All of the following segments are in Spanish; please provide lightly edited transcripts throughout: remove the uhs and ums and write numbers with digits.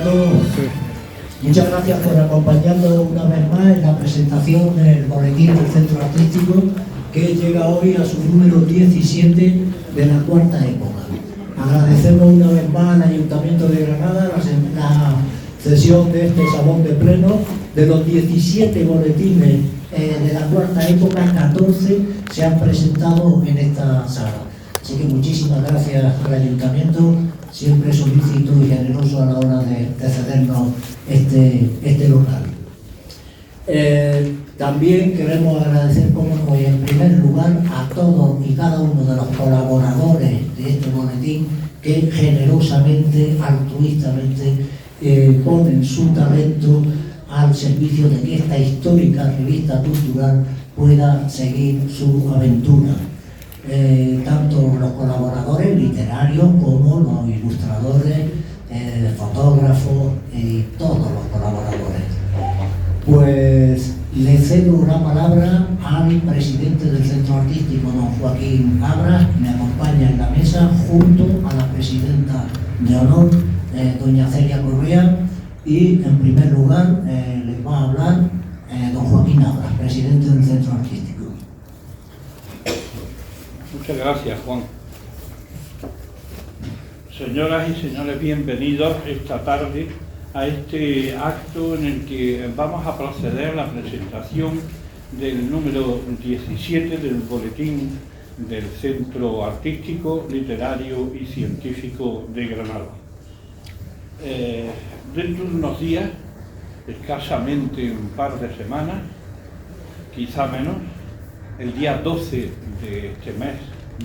todos. Muchas gracias por acompañarnos una vez más en la presentación del boletín del Centro Artístico, que llega hoy a su número 17 de la cuarta época. Agradecemos una vez más al Ayuntamiento de Granada la cesión de este salón de pleno. De los 17 boletines de la cuarta época, 14 se han presentado en esta sala. Así que muchísimas gracias al Ayuntamiento, siempre solícito y generoso a la hora de cedernos este local. También queremos agradecer, como no, en primer lugar a todos y cada uno de los colaboradores de este boletín que generosamente, altruistamente ponen su talento al servicio de que esta histórica revista cultural pueda seguir su aventura. Tanto los colaboradores literarios como los ilustradores, fotógrafos y todos los colaboradores. Pues le cedo la palabra al presidente del Centro Artístico, don Joaquín Abras, que me acompaña en la mesa junto a la presidenta de honor, doña Celia Correa, y en primer lugar les va a hablar don Joaquín Abras, presidente del Centro Artístico. Muchas gracias, Juan. Señoras y señores, bienvenidos esta tarde a este acto en el que vamos a proceder a la presentación del número 17 del boletín del Centro Artístico, Literario y Científico de Granada. Dentro de unos días, escasamente un par de semanas, quizá menos, el día 12 de este mes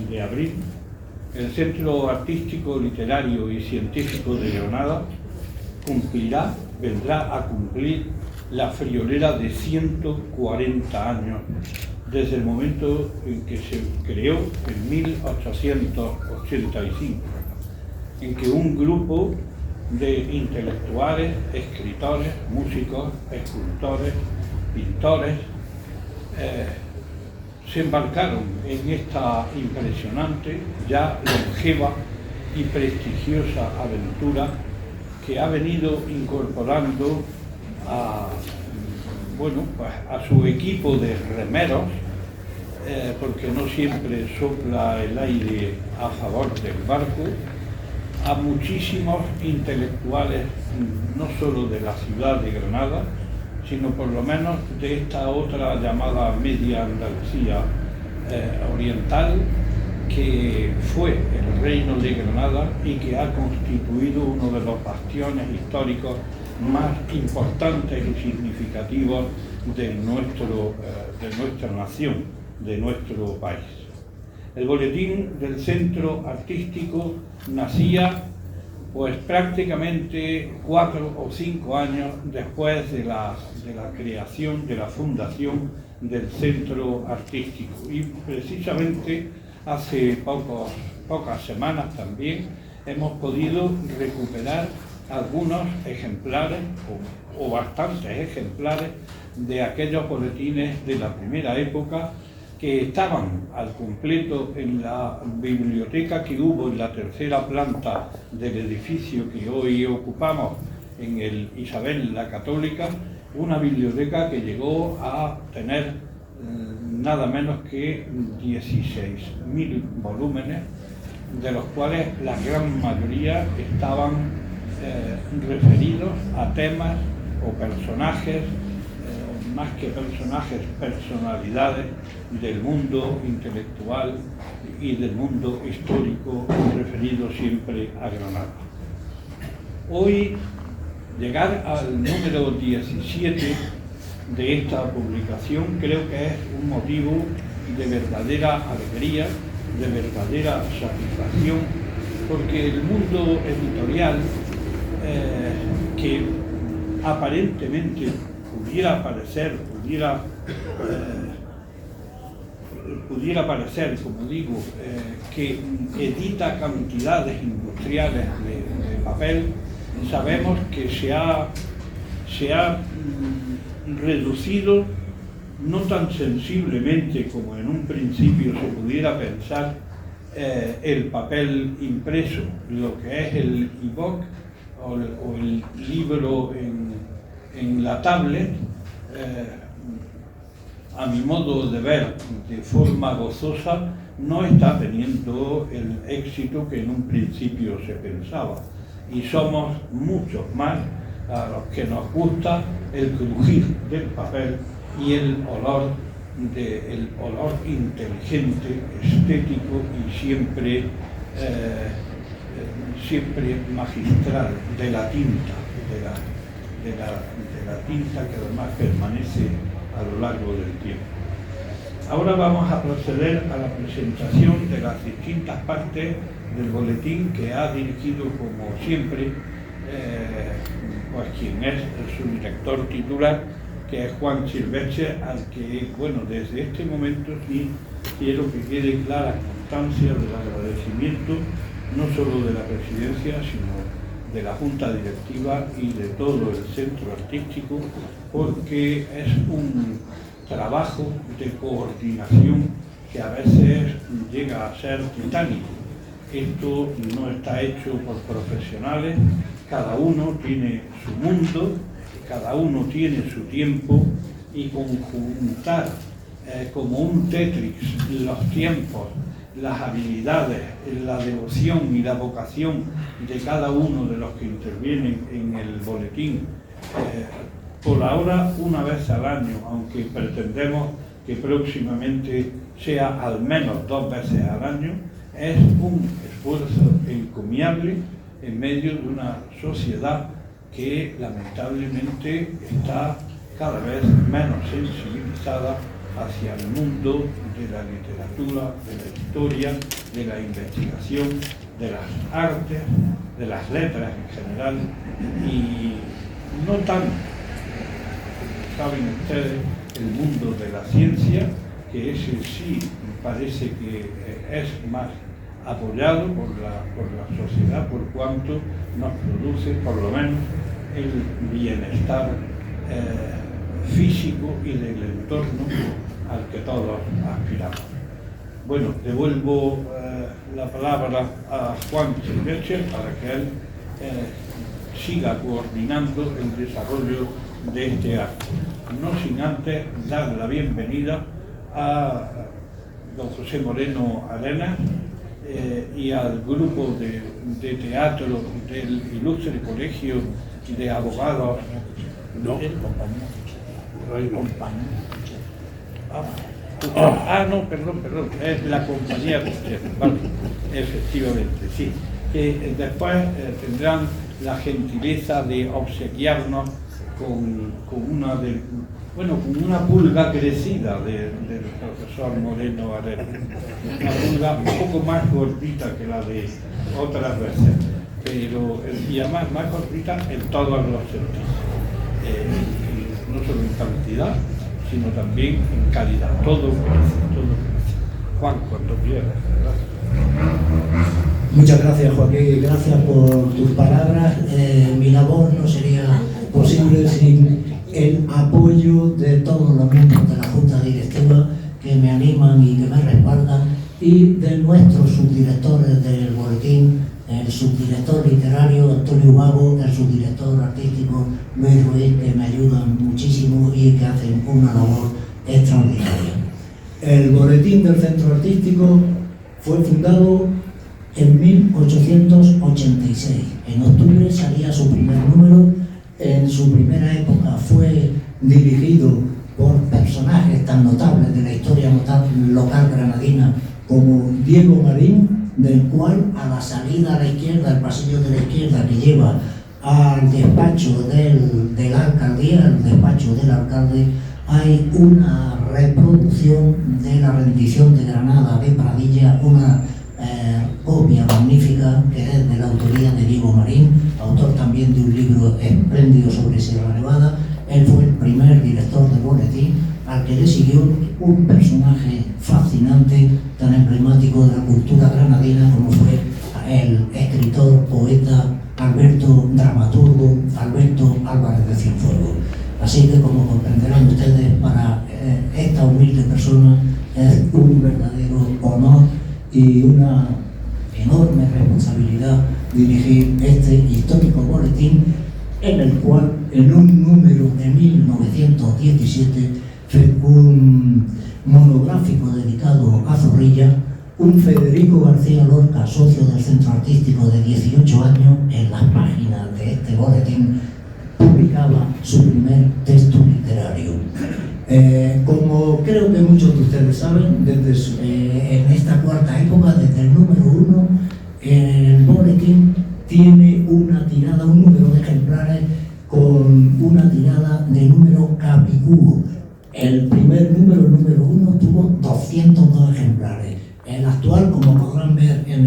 de abril, el Centro Artístico, Literario y Científico de Granada vendrá a cumplir la friolera de 140 años desde el momento en que se creó en 1885, en que un grupo de intelectuales, escritores, músicos, escultores, pintores, se embarcaron en esta impresionante, ya longeva y prestigiosa aventura que ha venido incorporando a su equipo de remeros, porque no siempre sopla el aire a favor del barco, a muchísimos intelectuales, no solo de la ciudad de Granada, sino por lo menos de esta otra llamada Media Andalucía Oriental, que fue el Reino de Granada y que ha constituido uno de los bastiones históricos más importantes y significativos de nuestra nación, de nuestro país. El boletín del Centro Artístico nacía pues prácticamente 4 o 5 años después de la creación, de la fundación del Centro Artístico, y precisamente hace pocas semanas también hemos podido recuperar algunos ejemplares o bastantes ejemplares de aquellos boletines de la primera época que estaban al completo en la biblioteca que hubo en la tercera planta del edificio que hoy ocupamos en el Isabel la Católica, una biblioteca que llegó a tener nada menos que 16.000 volúmenes, de los cuales la gran mayoría estaban referidos a temas o personajes, más que personajes, personalidades del mundo intelectual y del mundo histórico, referido siempre a Granada. Hoy, llegar al número 17 de esta publicación creo que es un motivo de verdadera alegría, de verdadera satisfacción, porque el mundo editorial, que aparentemente pudiera parecer, como digo, que edita cantidades industriales de papel, sabemos que se ha reducido, no tan sensiblemente como en un principio se pudiera pensar, el papel impreso, lo que es el e-book o el libro en la tablet, a mi modo de ver, de forma gozosa, no está teniendo el éxito que en un principio se pensaba. Y somos muchos más a los que nos gusta el crujir del papel y el olor inteligente, estético y siempre magistral de la tinta, de la tinta que además permanece a lo largo del tiempo. Ahora vamos a proceder a la presentación de las distintas partes del boletín que ha dirigido, como siempre, pues quien es su director titular, que es Juan Silvestre, al que, bueno, desde este momento sí quiero que quede clara constancia del agradecimiento, no solo de la presidencia, sino de la Junta Directiva y de todo el centro artístico, porque es un trabajo de coordinación que a veces llega a ser titánico. Esto no está hecho por profesionales, cada uno tiene su mundo, cada uno tiene su tiempo, y conjuntar como un Tetris los tiempos, las habilidades, la devoción y la vocación de cada uno de los que intervienen en el boletín, por ahora una vez al año, aunque pretendemos que próximamente sea al menos 2 veces al año, es un esfuerzo encomiable en medio de una sociedad que lamentablemente está cada vez menos sensibilizada hacia el mundo de la literatura, de la historia, de la investigación, de las artes, de las letras en general, y no tanto, saben ustedes, el mundo de la ciencia, que ese sí parece que es más apoyado por la sociedad, por cuanto nos produce por lo menos el bienestar físico y del entorno al que todos aspiramos. Bueno, devuelvo la palabra a Juan Silvestre para que él siga coordinando el desarrollo de este acto. No sin antes dar la bienvenida a don José Moreno Arenas y al grupo de teatro del Ilustre Colegio de Abogados. No, no, perdón, es la compañía Coster, vale, efectivamente, sí. Que después tendrán la gentileza de obsequiarnos con una pulga crecida del profesor Moreno Arenas. Una pulga un poco más gordita que la de otras veces, pero y además más gordita en todos los sentidos. No solo en cantidad, sino también en calidad. Todo crece. Juan, cuando quieras. Muchas gracias, Joaquín, gracias por tus palabras. Mi labor no sería posible sin el apoyo de todos los miembros de la Junta Directiva que me animan y que me respaldan, y de nuestros subdirectores del boletín, el subdirector literario Antonio Vago, el subdirector artístico Luis Ruiz, que me ayudan muchísimo y que hacen una labor extraordinaria. El boletín del Centro Artístico fue fundado en 1886. En octubre salía su primer número. En su primera época fue dirigido por personajes tan notables de la historia local granadina como Diego Marín, del cual a la salida a la izquierda, el pasillo de la izquierda que lleva al despacho de la alcaldía, el despacho del alcalde, hay una reproducción de la rendición de Granada de Pradilla, una copia magnífica que es de la autoría de Diego Marín, autor también de un libro espléndido sobre Sierra Nevada. Él fue el primer director del boletín, al que le siguió un personaje fascinante, tan emblemático de la cultura granadina como fue el escritor, poeta, dramaturgo Alberto Álvarez de Cienfuegos. Así que, como comprenderán ustedes, para esta humilde persona es un verdadero honor y una enorme responsabilidad dirigir este y histórico boletín, en el cual, en un número de 1917, un monográfico dedicado a Zorrilla, un Federico García Lorca, socio del Centro Artístico de 18 años, en las páginas de este boletín publicaba su primer texto literario. Como creo que muchos de ustedes saben, en esta cuarta época, desde el número 1, el boletín tiene una tirada, un número de ejemplares con una tirada de número capicúo. El primer número, el número 1, tuvo 202 ejemplares. El actual, como podrán ver en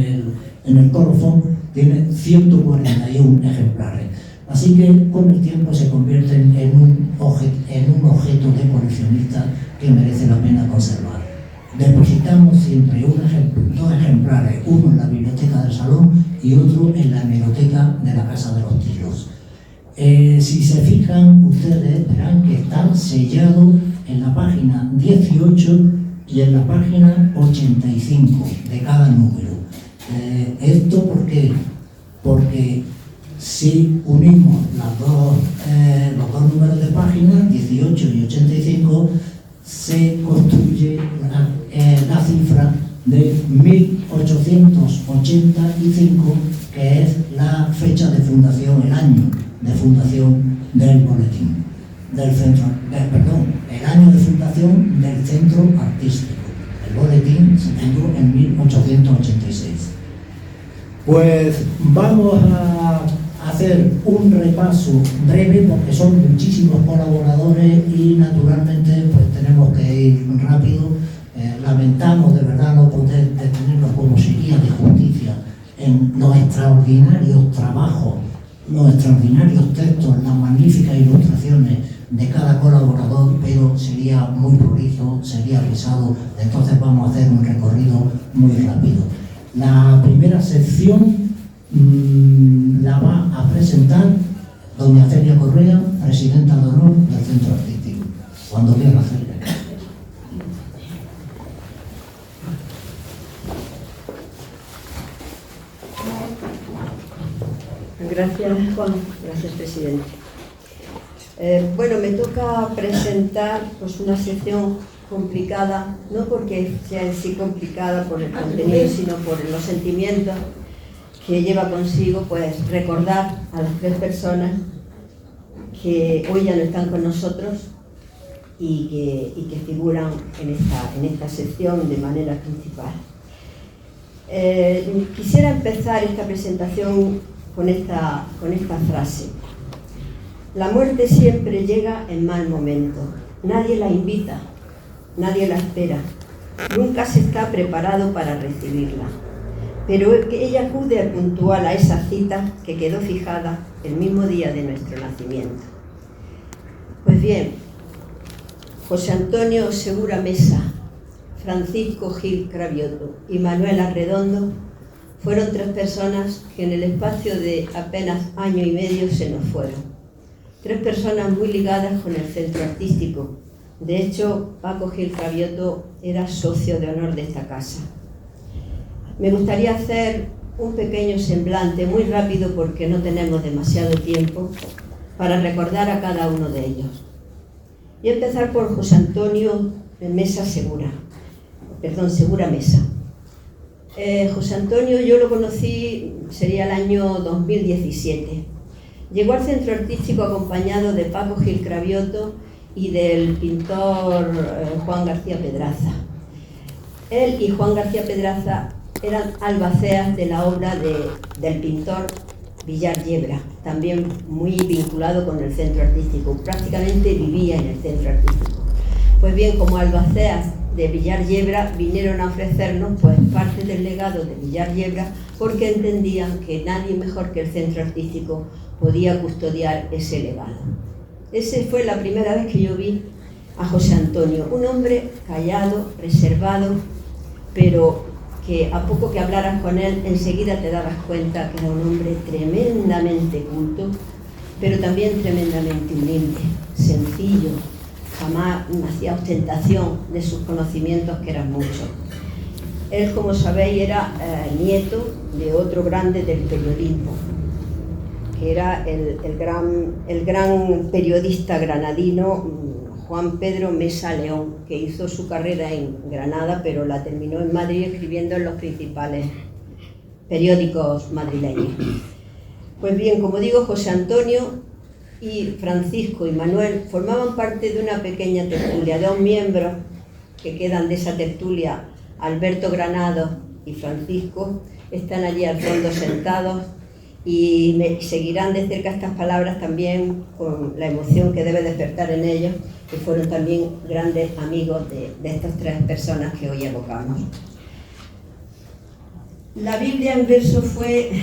el colofón, tiene 141 ejemplares. Así que con el tiempo se convierten en un objeto de coleccionista que merece la pena conservar. Depositamos siempre dos ejemplares, uno en la biblioteca del salón y otro en la hemeroteca de la Casa de los Tilos. Si se fijan, ustedes verán que están sellados en la página 18 y en la página 85 de cada número. ¿Esto por qué? Porque si unimos los dos números de páginas, 18 y 85, se construye la cifra de 1885, que es la fecha de fundación, el año de fundación del boletín, el año de fundación del Centro Artístico. El boletín se fundó en 1886. Pues vamos a hacer un repaso breve porque son muchísimos colaboradores y naturalmente pues tenemos que ir rápido. Lamentamos de verdad no poder detenernos como sería de justicia en los extraordinarios trabajos, los extraordinarios textos, las magníficas ilustraciones de cada colaborador, pero sería muy prolijo, sería pesado, entonces vamos a hacer un recorrido muy rápido. La primera sección la va a presentar doña Celia Correa, presidenta de honor del Centro Artístico. Cuando quiera, Celia. Gracias, Juan. Gracias, presidente. Bueno, me toca presentar pues, una sección complicada, no porque sea en sí complicada por el contenido, sino por los sentimientos que lleva consigo pues recordar a las tres personas que hoy ya no están con nosotros y que figuran en esta sección de manera principal. Quisiera empezar esta presentación con esta frase. La muerte siempre llega en mal momento. Nadie la invita, nadie la espera. Nunca se está preparado para recibirla. Pero ella acude puntual a esa cita que quedó fijada el mismo día de nuestro nacimiento. Pues bien, José Antonio Segura Mesa, Francisco Gil Cravioto y Manuel Arredondo fueron tres personas que en el espacio de apenas año y medio se nos fueron. Tres personas muy ligadas con el Centro Artístico. De hecho, Paco Gil Cravioto era socio de honor de esta casa. Me gustaría hacer un pequeño semblante, muy rápido porque no tenemos demasiado tiempo, para recordar a cada uno de ellos. Y empezar por José Antonio Segura Mesa. José Antonio yo lo conocí, sería el año 2017. Llegó al Centro Artístico acompañado de Paco Gil Cravioto y del pintor Juan García Pedraza. Él y Juan García Pedraza eran albaceas de la obra del pintor Villar Yebra, también muy vinculado con el Centro Artístico, prácticamente vivía en el Centro Artístico. Pues bien, como albaceas de Villar Yebra vinieron a ofrecernos pues parte del legado de Villar Yebra porque entendían que nadie mejor que el Centro Artístico podía custodiar ese legado. Esa fue la primera vez que yo vi a José Antonio, un hombre callado, reservado, pero que a poco que hablaras con él enseguida te dabas cuenta que era un hombre tremendamente culto, pero también tremendamente humilde, sencillo, jamás hacía ostentación de sus conocimientos, que eran muchos. Él, como sabéis, era nieto de otro grande del periodismo. que era el gran periodista granadino Juan Pedro Mesa León, que hizo su carrera en Granada, pero la terminó en Madrid escribiendo en los principales periódicos madrileños. Pues bien, como digo, José Antonio y Francisco y Manuel formaban parte de una pequeña tertulia, dos miembros que quedan de esa tertulia, Alberto Granados y Francisco, están allí al fondo sentados y me seguirán de cerca estas palabras también con la emoción que debe despertar en ellos, que fueron también grandes amigos de estas tres personas que hoy evocamos. La Biblia en verso fue,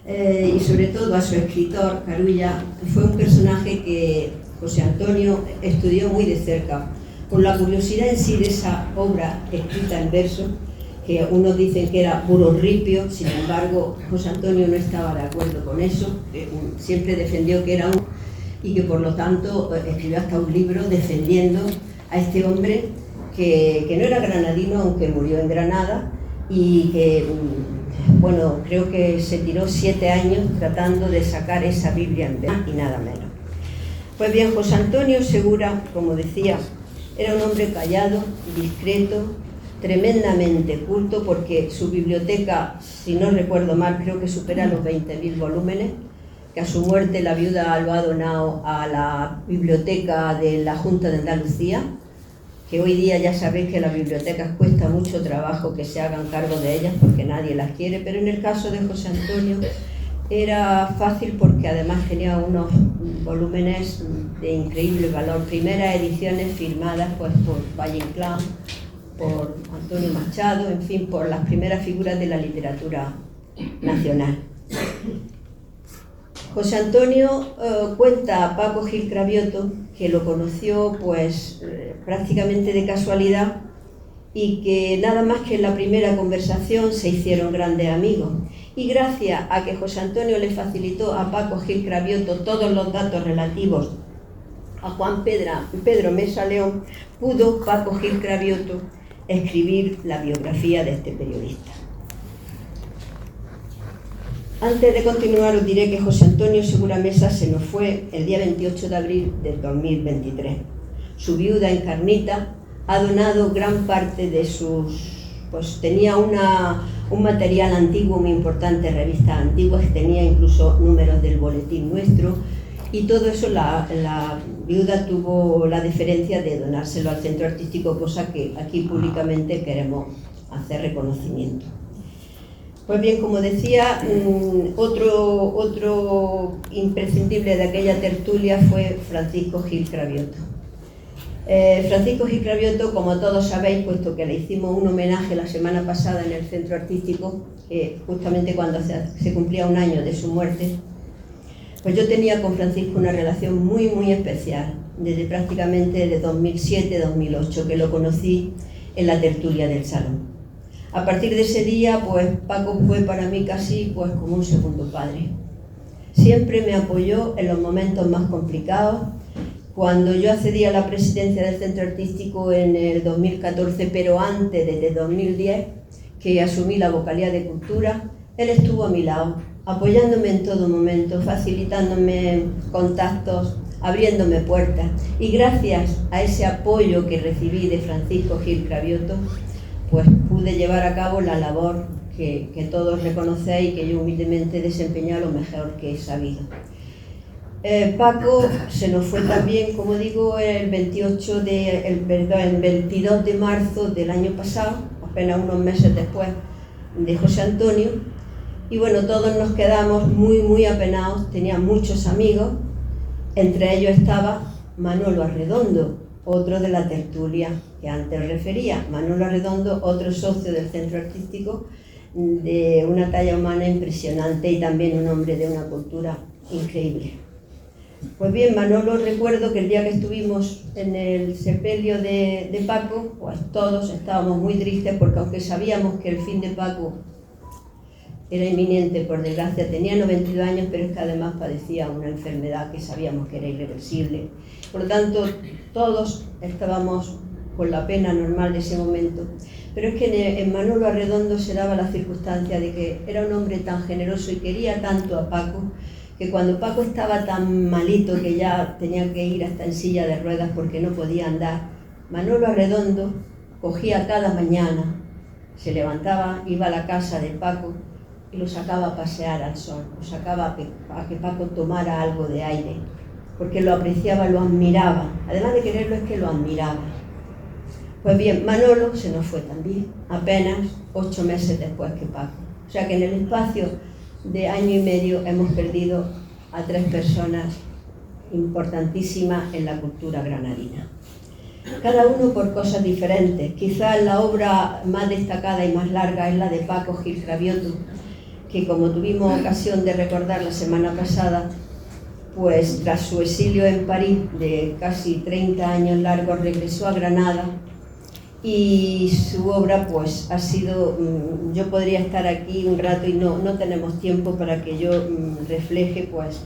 y sobre todo a su escritor, Carulla, fue un personaje que José Antonio estudió muy de cerca, por la curiosidad en sí de esa obra escrita en verso, que unos dicen que era burorripio. Sin embargo, José Antonio no estaba de acuerdo con eso, siempre defendió que era un, y que por lo tanto escribió hasta un libro defendiendo a este hombre que no era granadino, aunque murió en Granada, y que, bueno, creo que se tiró 7 años tratando de sacar esa Biblia en verso y nada menos. Pues bien, José Antonio Segura, como decía, era un hombre callado, discreto, tremendamente culto, porque su biblioteca, si no recuerdo mal, creo que supera los 20.000 volúmenes, que a su muerte la viuda lo ha donado a la biblioteca de la Junta de Andalucía, que hoy día ya sabéis que las bibliotecas cuesta mucho trabajo que se hagan cargo de ellas porque nadie las quiere, pero en el caso de José Antonio era fácil porque además tenía unos volúmenes de increíble valor, primeras ediciones firmadas pues por Valle Inclán, por Antonio Machado, en fin, por las primeras figuras de la literatura nacional. José Antonio cuenta a Paco Gil Cravioto que lo conoció pues prácticamente de casualidad y que nada más que en la primera conversación se hicieron grandes amigos. Y gracias a que José Antonio le facilitó a Paco Gil Cravioto todos los datos relativos a Juan Pedro Mesa León, pudo Paco Gil Cravioto escribir la biografía de este periodista. Antes de continuar os diré que José Antonio Segura Mesa se nos fue el día 28 de abril del 2023. Su viuda Encarnita ha donado gran parte de sus... pues tenía un material antiguo muy importante, revistas antiguas, tenía incluso números del Boletín Nuestro, y todo eso la viuda tuvo la deferencia de donárselo al Centro Artístico, cosa que aquí públicamente queremos hacer reconocimiento. Pues bien, como decía, otro imprescindible de aquella tertulia fue Francisco Gil Cravioto. Francisco Gil Cravioto, como todos sabéis, puesto que le hicimos un homenaje la semana pasada en el Centro Artístico, justamente cuando se cumplía 1 año de su muerte, pues yo tenía con Francisco una relación muy, muy especial, desde prácticamente de 2007-2008, que lo conocí en la tertulia del Salón. A partir de ese día, pues Paco fue para mí casi pues, como un segundo padre. Siempre me apoyó en los momentos más complicados. Cuando yo accedí a la presidencia del Centro Artístico en el 2014, pero antes, desde 2010, que asumí la vocalía de Cultura, él estuvo a mi lado, apoyándome en todo momento, facilitándome contactos, abriéndome puertas. Y gracias a ese apoyo que recibí de Francisco Gil Cravioto, pues pude llevar a cabo la labor que todos reconocéis y que yo humildemente he desempeñado lo mejor que he sabido. Paco se nos fue también, como digo, el 22 de marzo del año pasado, apenas unos meses después de José Antonio, y bueno, todos nos quedamos muy, muy apenados. Tenía muchos amigos, entre ellos estaba Manolo Arredondo, otro de la tertulia que antes refería. Manolo Arredondo, otro socio del Centro Artístico, de una talla humana impresionante y también un hombre de una cultura increíble. Pues bien, Manolo, recuerdo que el día que estuvimos en el sepelio de Paco, pues todos estábamos muy tristes porque aunque sabíamos que el fin de Paco era inminente, por desgracia, tenía 92 años, pero es que además padecía una enfermedad que sabíamos que era irreversible. Por lo tanto, todos estábamos con la pena normal de ese momento. Pero es que en Manolo Arredondo se daba la circunstancia de que era un hombre tan generoso y quería tanto a Paco, que cuando Paco estaba tan malito que ya tenía que ir hasta en silla de ruedas porque no podía andar, Manolo Arredondo cogía cada mañana, se levantaba, iba a la casa de Paco y lo sacaba a pasear al sol, lo sacaba a que Paco tomara algo de aire, porque lo apreciaba, lo admiraba, además de quererlo es que lo admiraba. Pues bien, Manolo se nos fue también, apenas 8 meses después que Paco. O sea que en el espacio de año y medio hemos perdido a 3 personas importantísimas en la cultura granadina. Cada uno por cosas diferentes. Quizás la obra más destacada y más larga es la de Paco Gil Cravioto, que como tuvimos ocasión de recordar la semana pasada, pues tras su exilio en París de casi 30 años largos regresó a Granada y su obra pues ha sido, yo podría estar aquí un rato y no tenemos tiempo para que yo refleje pues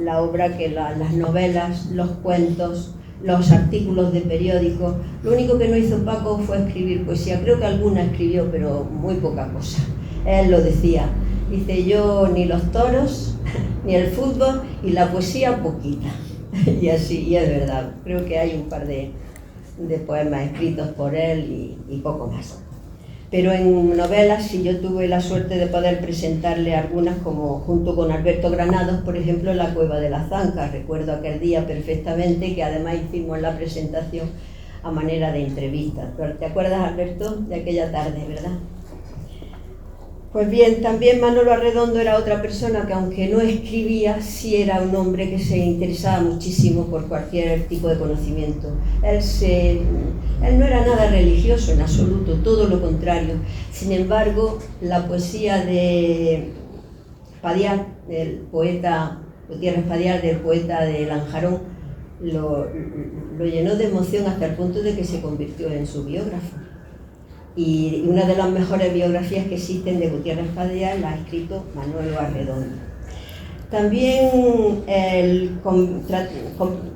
la obra que las novelas, los cuentos, los artículos de periódicos. Lo único que no hizo Paco fue escribir poesía, creo que alguna escribió, pero muy poca cosa. Él lo decía, dice yo ni los toros, ni el fútbol y la poesía poquita. Y así, y es verdad, creo que hay un par de poemas escritos por él y poco más. Pero en novelas sí yo tuve la suerte de poder presentarle algunas, como junto con Alberto Granados, por ejemplo, La cueva de la Zanca. Recuerdo aquel día perfectamente, que además hicimos la presentación a manera de entrevista. ¿Te acuerdas, Alberto, de aquella tarde, verdad? Pues bien, también Manolo Arredondo era otra persona que, aunque no escribía, sí era un hombre que se interesaba muchísimo por cualquier tipo de conocimiento. Él no era nada religioso en absoluto, todo lo contrario. Sin embargo, la poesía de Padiar, del poeta Gutiérrez Padiar, del poeta de Lanjarón, lo llenó de emoción hasta el punto de que se convirtió en su biógrafo. Y una de las mejores biografías que existen de Gutiérrez Padiar la ha escrito Manolo Arredondo. También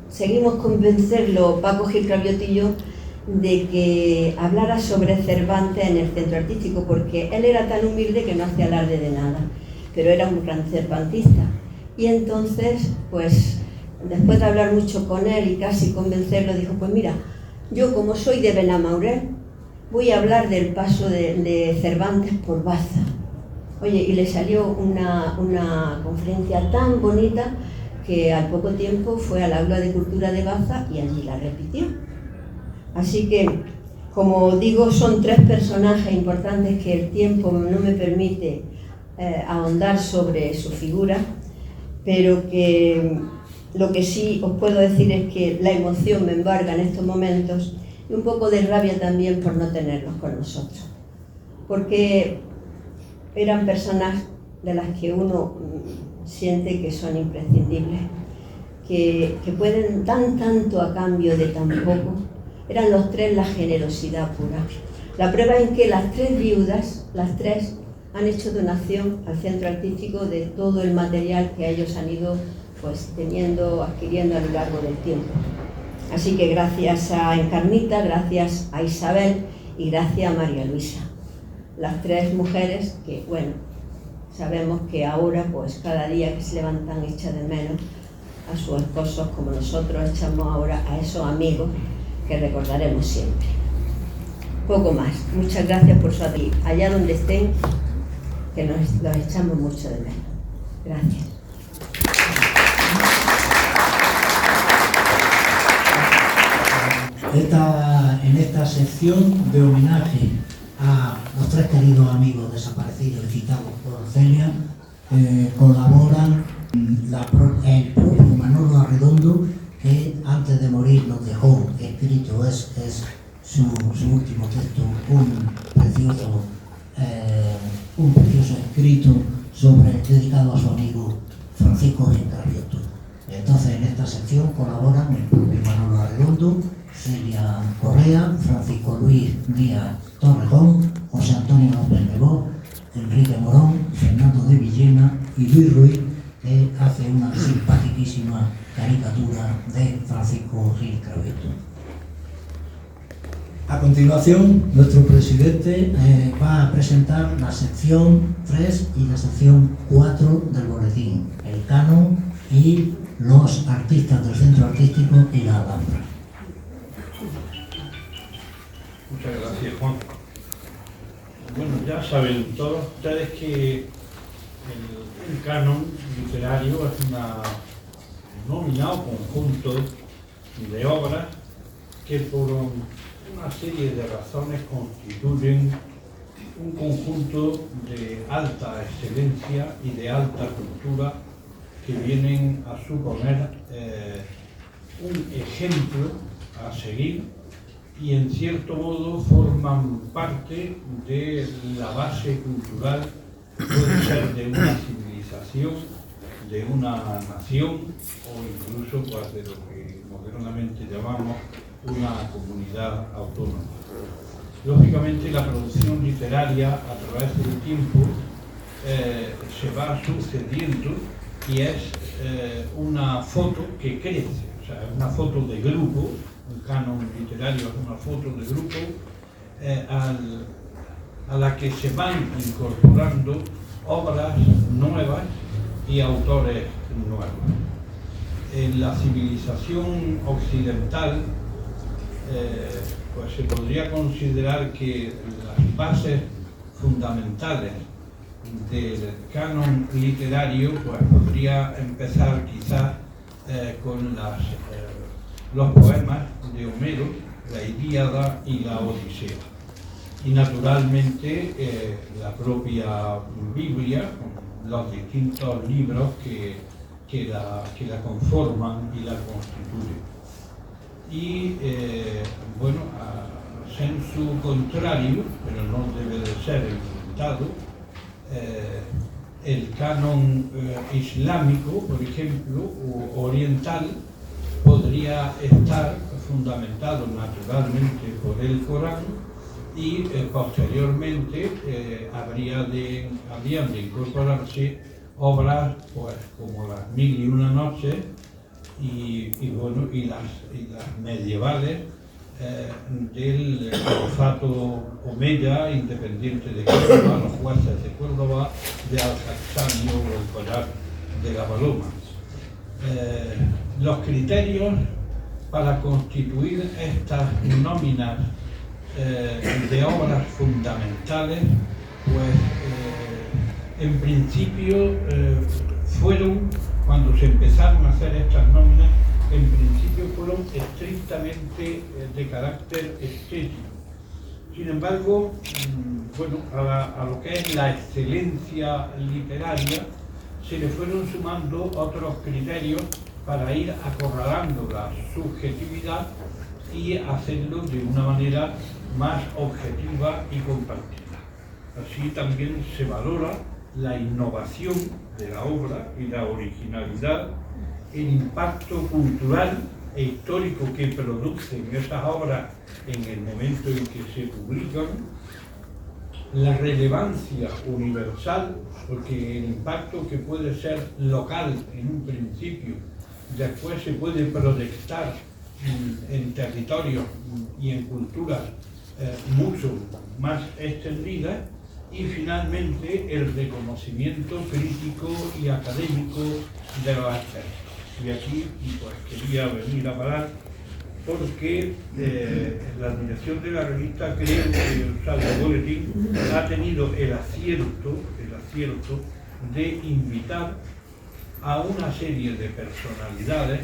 seguimos convencerlo, Paco Gil Cravioto y yo, de que hablara sobre Cervantes en el centro artístico, porque él era tan humilde que no hacía alarde de nada, pero era un gran cervantista. Y entonces, pues, después de hablar mucho con él y casi convencerlo, dijo, pues mira, yo como soy de Benamaurel, voy a hablar del paso de Cervantes por Baza. Oye, y le salió una conferencia tan bonita que al poco tiempo fue al aula de cultura de Baza y allí la repitió. Así que, como digo, son 3 personajes importantes que el tiempo no me permite ahondar sobre su figura, pero que lo que sí os puedo decir es que la emoción me embarga en estos momentos y un poco de rabia también por no tenerlos con nosotros, porque eran personas de las que uno siente que son imprescindibles, que pueden dar tanto a cambio de tan poco. Eran los 3 la generosidad pura. La prueba es que las 3 viudas, las 3, han hecho donación al centro artístico de todo el material que ellos han ido pues adquiriendo a lo largo del tiempo. Así que gracias a Encarnita, gracias a Isabel y gracias a María Luisa. Las 3 mujeres que, bueno, sabemos que ahora, pues cada día que se levantan, echan de menos a sus esposos, como nosotros echamos ahora a esos amigos que recordaremos siempre. Poco más. Muchas gracias por su atención. Allá donde estén, que los echamos mucho de menos. Gracias. En esta sección de homenaje a los 3 queridos amigos desaparecidos y citados por Celia, colaboran el propio Manolo Arredondo, que antes de morir nos dejó escrito, es su último texto, un precioso escrito dedicado a su amigo Francisco Gil Cravioto. Entonces, en esta sección colaboran el propio Manolo Arredondo, Celia Correa, Francisco Luis Díaz Torrejón, José Antonio López Nebot, Enrique Morón, Fernando de Villena y Luis Ruiz, que hace una simpaticísima caricatura de Francisco Gil Cravioto. A continuación, nuestro presidente va a presentar la sección 3 y la sección 4 del boletín, el canon y los artistas del centro artístico y la Alhambra. Muchas gracias, Juan. Bueno, ya saben todos ustedes que el canon literario es una nómina o conjunto de obras que por una serie de razones constituyen un conjunto de alta excelencia y de alta cultura que vienen a suponer un ejemplo a seguir y en cierto modo forman parte de la base cultural, puede ser de una civilización, de una nación o incluso pues, de lo que modernamente llamamos una comunidad autónoma. Lógicamente la producción literaria a través del tiempo se va sucediendo y es una foto que crece, o sea, es una foto de grupo, un canon literario es una foto de grupo a la que se van incorporando obras nuevas y autores nuevos. En la civilización occidental pues se podría considerar que las bases fundamentales del canon literario pues podría empezar quizás con los poemas de Homero, la Ilíada y la Odisea. Y naturalmente la propia Biblia, con los distintos libros que la conforman y la constituyen. Y bueno, a sensu contrario, pero no debe de ser inventado, el canon islámico, por ejemplo, o oriental, podría estar fundamentado naturalmente por el Corán y posteriormente habrían de incorporarse obras pues, como las Mil y una noches y las medievales del califato omeya independiente de Córdoba, los jueces de Córdoba, de Al-Hassani o el collar de la paloma. Los criterios para constituir estas nóminas de obras fundamentales, pues en principio fueron, cuando se empezaron a hacer estas nóminas, en principio fueron estrictamente de carácter estético. Sin embargo, bueno, a lo que es la excelencia literaria, se le fueron sumando otros criterios para ir acorralando la subjetividad y hacerlo de una manera más objetiva y compartida. Así también se valora la innovación de la obra y la originalidad, el impacto cultural e histórico que producen esas obras en el momento en que se publican, la relevancia universal, porque el impacto que puede ser local en un principio, después se puede proyectar en territorios y en culturas mucho más extendidas, y finalmente el reconocimiento crítico y académico de los expertos. Y aquí pues quería venir a parar porque la dirección de la revista creo que el Saldo Boletín ha tenido el acierto de invitar a una serie de personalidades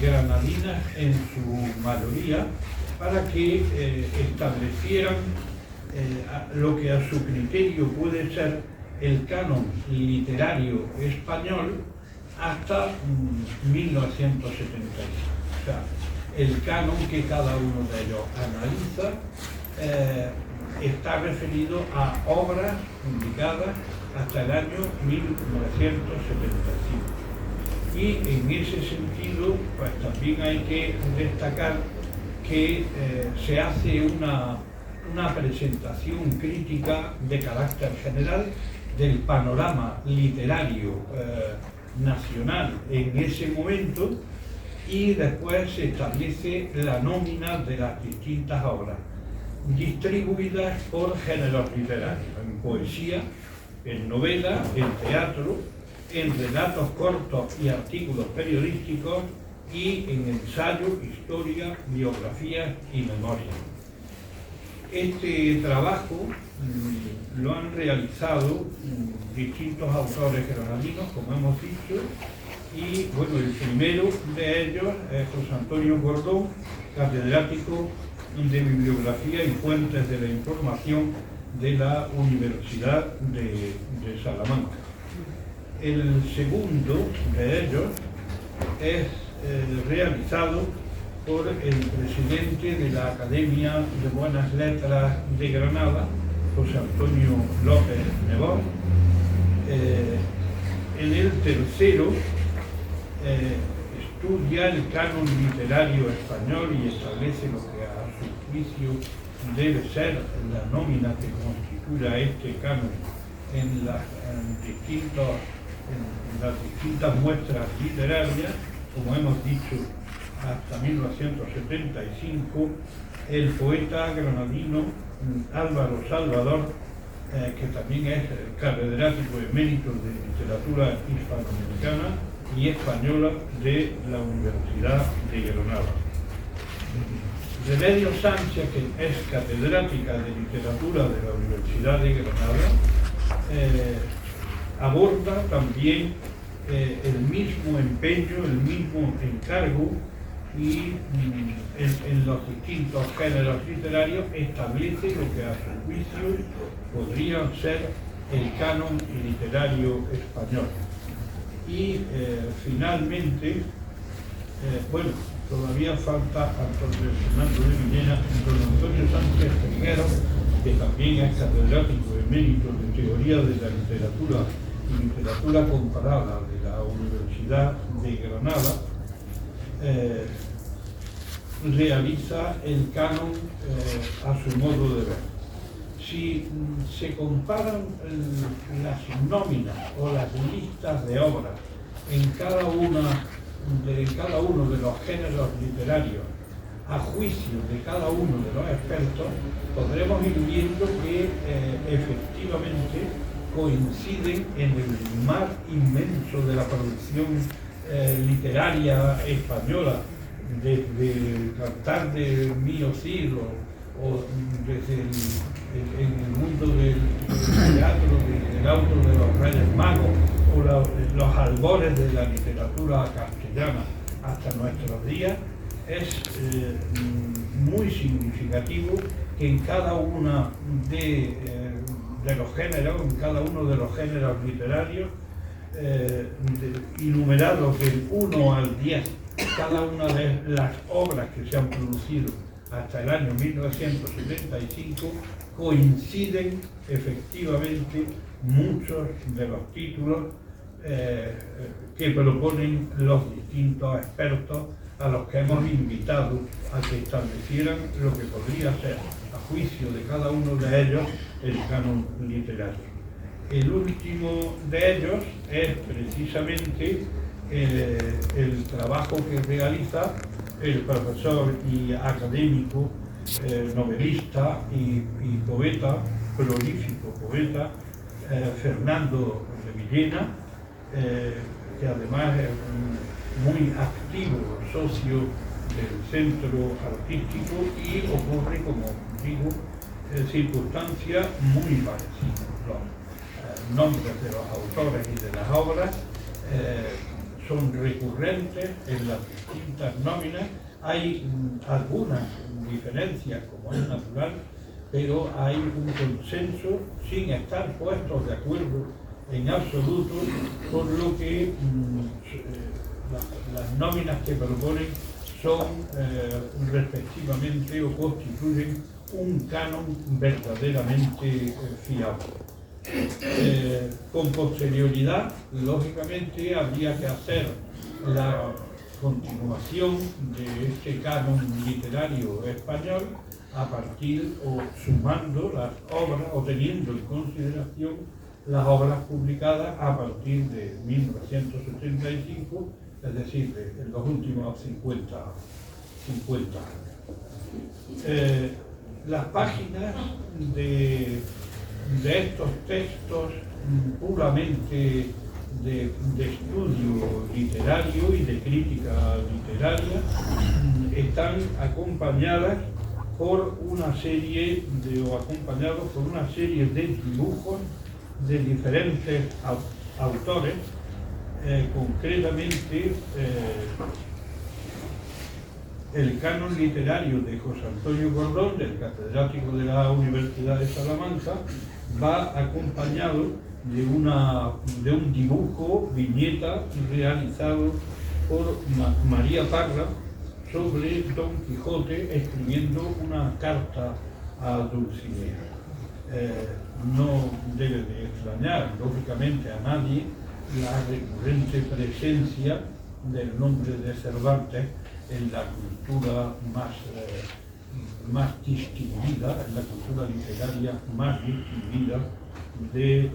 granadinas en su mayoría para que establecieran lo que a su criterio puede ser el canon literario español hasta 1976. O sea, el canon que cada uno de ellos analiza está referido a obras publicadas hasta el año 1975. Y en ese sentido, pues también hay que destacar que se hace una presentación crítica de carácter general del panorama literario nacional en ese momento, y después se establece la nómina de las distintas obras, distribuidas por géneros literarios, en poesía, en novela, en teatro, en relatos cortos y artículos periodísticos y en ensayo, historia, biografías y memoria. Este trabajo lo han realizado distintos autores granadinos, como hemos dicho, y bueno, el primero de ellos es José Antonio Gordón, catedrático de Bibliografía y Fuentes de la Información de la Universidad de Salamanca. El segundo de ellos es realizado por el presidente de la Academia de Buenas Letras de Granada, José Antonio López Nebot. En el tercero estudia el canon literario español y establece lo que a su juicio debe ser la nómina que constituya este canon en las distintas muestras literarias, como hemos dicho, hasta 1975, el poeta granadino Álvaro Salvador, que también es catedrático emérito de literatura hispanoamericana y española de la Universidad de Granada. Remedios Sánchez, que es catedrática de literatura de la Universidad de Granada, aborda también el mismo empeño, el mismo encargo, y en los distintos géneros literarios establece lo que a su juicio podría ser el canon literario español. Y finalmente, bueno, todavía falta Antonio Fernando de Villena, don Antonio Sánchez Triguero, que también es catedrático emérito de Teoría de la Literatura y Literatura Comparada de la Universidad de Granada. Realiza el canon a su modo de ver. Si se comparan las nóminas o las listas de obras en cada uno de los géneros literarios a juicio de cada uno de los expertos, podremos ir viendo que efectivamente coinciden en el mar inmenso de la producción literaria española, desde el Cantar de Mío Cid o desde el mundo del teatro, del auto de los Reyes Magos o los albores de la literatura castellana hasta nuestros días. Es muy significativo que en cada uno de los géneros, en cada uno de los géneros literarios, enumerados del 1 al 10, cada una de las obras que se han producido hasta el año 1975, coinciden efectivamente muchos de los títulos que proponen los distintos expertos a los que hemos invitado a que establecieran lo que podría ser, a juicio de cada uno de ellos, el canon literario. El último de ellos es precisamente el trabajo que realiza el profesor y académico, novelista y poeta, prolífico poeta, Fernando de Villena, que además es muy activo socio del centro artístico, y ocurre, como digo, circunstancias muy parecidas. Los nombres de los autores y de las obras son recurrentes en las distintas nóminas. Hay algunas diferencias, como es natural, pero hay un consenso sin estar puestos de acuerdo en absoluto, por lo que las nóminas que proponen son respectivamente o constituyen un canon verdaderamente fiable. Con posterioridad, lógicamente, habría que hacer la continuación de este canon literario español a partir o sumando las obras o teniendo en consideración las obras publicadas a partir de 1975 es decir, en los últimos 50 años. Las páginas de estos textos puramente de estudio literario y de crítica literaria están acompañados por una serie de dibujos de diferentes autores, concretamente el canon literario de José Antonio Cordón, del catedrático de la Universidad de Salamanca, va acompañado de un dibujo, viñeta, realizado por María Parra sobre Don Quijote escribiendo una carta a Dulcinea. No debe de extrañar, lógicamente, a nadie la recurrente presencia del nombre de Cervantes en la cultura más distinguida, en la cultura literaria más distinguida de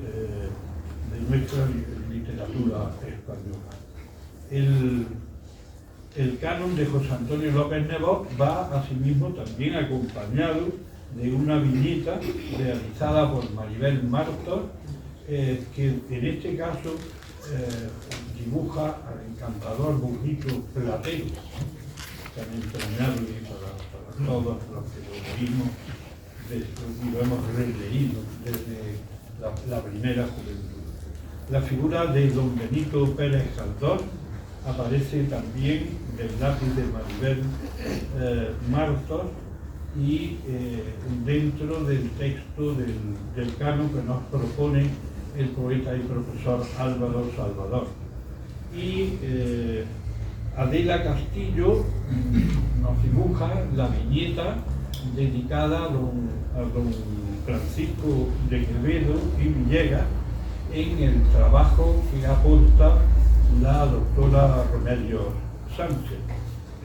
nuestra literatura española. El canon de José Antonio López Nebot va asimismo también acompañado de una viñeta realizada por Maribel Martos, que en este caso dibuja al encantador burrito platero, tan entrañable para todos los que lo leímos y lo hemos releído desde la primera juventud. La figura de don Benito Pérez Galdós aparece también del lápiz de Maribel Martos y dentro del texto del canon que nos propone el poeta y profesor Álvaro Salvador. Y Adela Castillo nos dibuja la viñeta dedicada a don Francisco de Quevedo y Villegas en el trabajo que aporta la doctora Remedios Sánchez.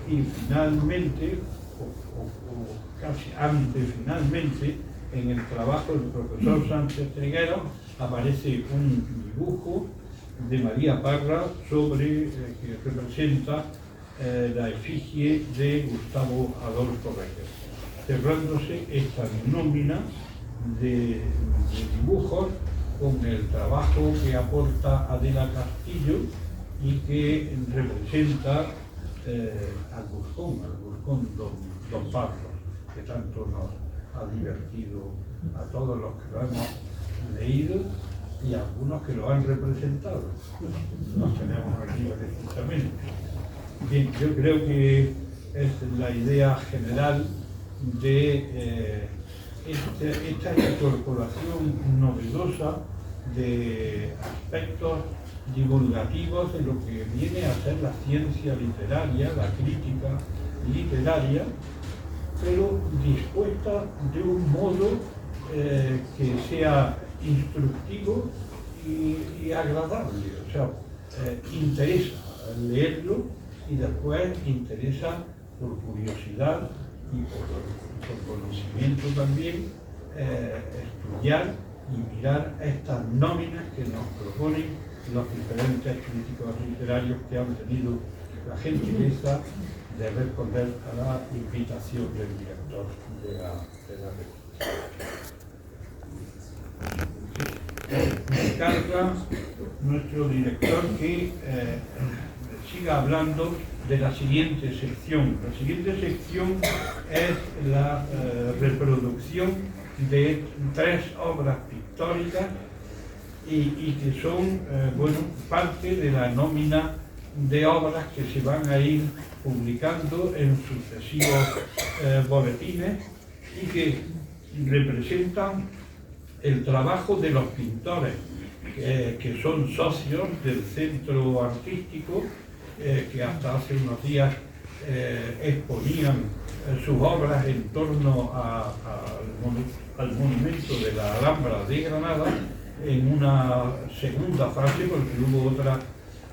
Y finalmente, o casi antes finalmente, en el trabajo del profesor Sánchez Trigueros aparece un dibujo de María Parra que representa la efigie de Gustavo Adolfo Reyes, cerrándose esta nómina de dibujos con el trabajo que aporta Adela Castillo y que representa al Buscón don Pablo, que tanto nos ha divertido a todos los que lo hemos leído y a algunos que lo han representado. Los tenemos aquí precisamente. Bien, yo creo que es la idea general de esta incorporación novedosa de aspectos divulgativos de lo que viene a ser la ciencia literaria, la crítica literaria, pero dispuesta de un modo que sea instructivo y agradable. O sea, interesa leerlo y después interesa por curiosidad y por conocimiento también estudiar y mirar estas nóminas que nos proponen los diferentes críticos literarios que han tenido la gentileza de responder a la invitación del director de la revista. Me encarga nuestro director que siga hablando de la siguiente sección. La siguiente sección es la reproducción de 3 obras pictóricas y que son parte de la nómina de obras que se van a ir publicando en sucesivos boletines y que representan el trabajo de los pintores que son socios del centro artístico, que hasta hace unos días exponían sus obras en torno al monumento de la Alhambra de Granada, en una segunda fase, porque hubo otra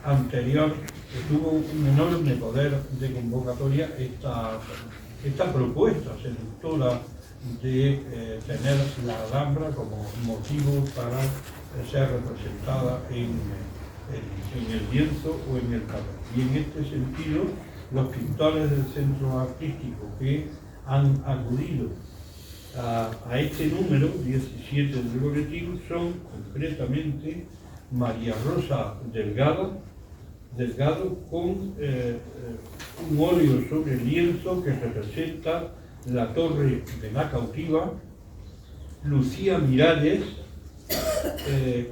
anterior que tuvo un enorme poder de convocatoria, esta propuesta seductora de tener la Alhambra como motivo para ser representada en el lienzo o en el papel. Y en este sentido, los pintores del centro artístico que han acudido a este número 17 del boletín son concretamente María Rosa Delgado con un óleo sobre lienzo que representa la Torre de la Cautiva, Lucía Miralles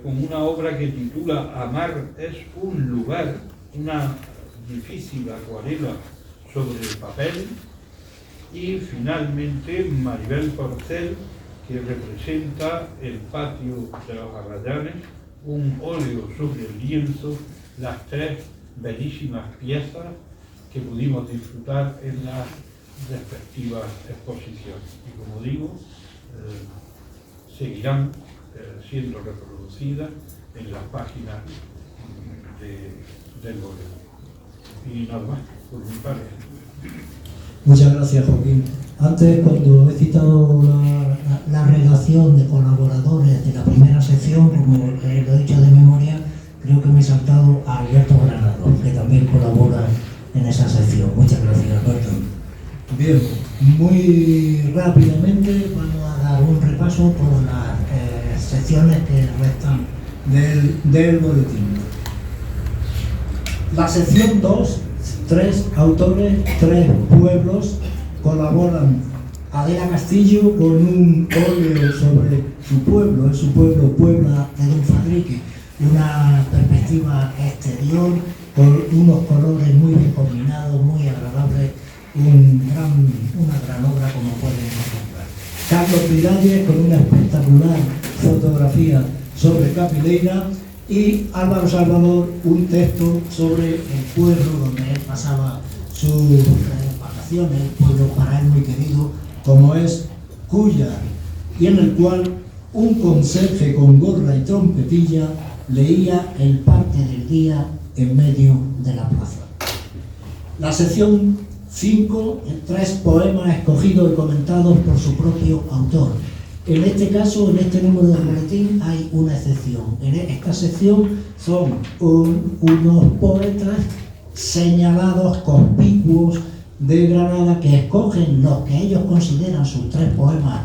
con una obra que titula Amar es un lugar, una difícil acuarela sobre el papel, y finalmente Maribel Porcel, que representa el patio de los Arrayanes, un óleo sobre el lienzo, las tres bellísimas piezas que pudimos disfrutar en las respectivas exposiciones. Y como digo, seguirán siendo reproducidas en las páginas del boletín. Y nada más, por mi parte. Muchas gracias, Joaquín. Antes, cuando he citado la relación de colaboradores de la primera sección, como lo he dicho de memoria, creo que me he saltado a Alberto Granado, que también colabora en esa sección. Muchas gracias, Alberto. Bien, muy rápidamente vamos a dar un repaso por las secciones que restan del boletín. La sección 2, 3 autores, 3 pueblos colaboran. Adela Castillo con un óleo sobre su pueblo, es su pueblo, Puebla de Don Fadrique, una perspectiva exterior con unos colores muy bien combinados, muy agradables, una gran obra como pueden encontrar. Carlos Miralles con una espectacular fotografía sobre Capileira, y Álvaro Salvador un texto sobre el pueblo donde él pasaba sus vacaciones, el pueblo para él muy querido como es Cúllar, y en el cual un conserje con gorra y trompetilla leía el parte del día en medio de la plaza. La sección 5, 3 poemas escogidos y comentados por su propio autor. En este caso, en este número del boletín, hay una excepción. En esta sección son unos poetas señalados, conspicuos de Granada, que escogen los que ellos consideran sus 3 poemas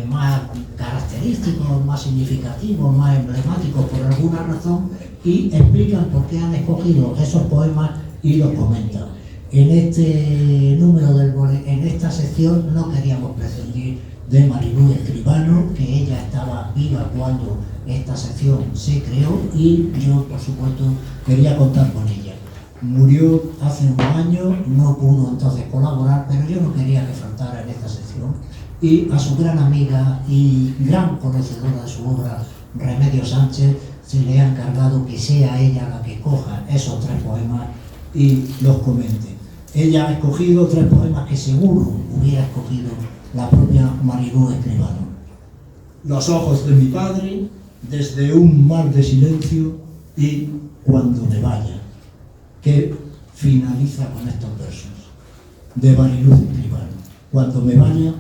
más característicos, más significativos, más emblemáticos por alguna razón, y explican por qué han escogido esos poemas y los comentan. En este número del boletín, en esta sección, no queríamos prescindir de Marilú Escribano, que ella estaba viva cuando esta sección se creó, y yo, por supuesto, quería contar con ella. Murió hace unos años, no pudo entonces colaborar, pero yo no quería que faltara en esta sección. Y a su gran amiga y gran conocedora de su obra, Remedios Sánchez, se le ha encargado que sea ella la que coja esos 3 poemas y los comente. Ella ha escogido 3 poemas que seguro hubiera escogido la propia Marilú Escribano. Los ojos de mi padre, desde un mar de silencio, y cuando me vaya, que finaliza con estos versos de Marilú Escribano. Cuando me vaya,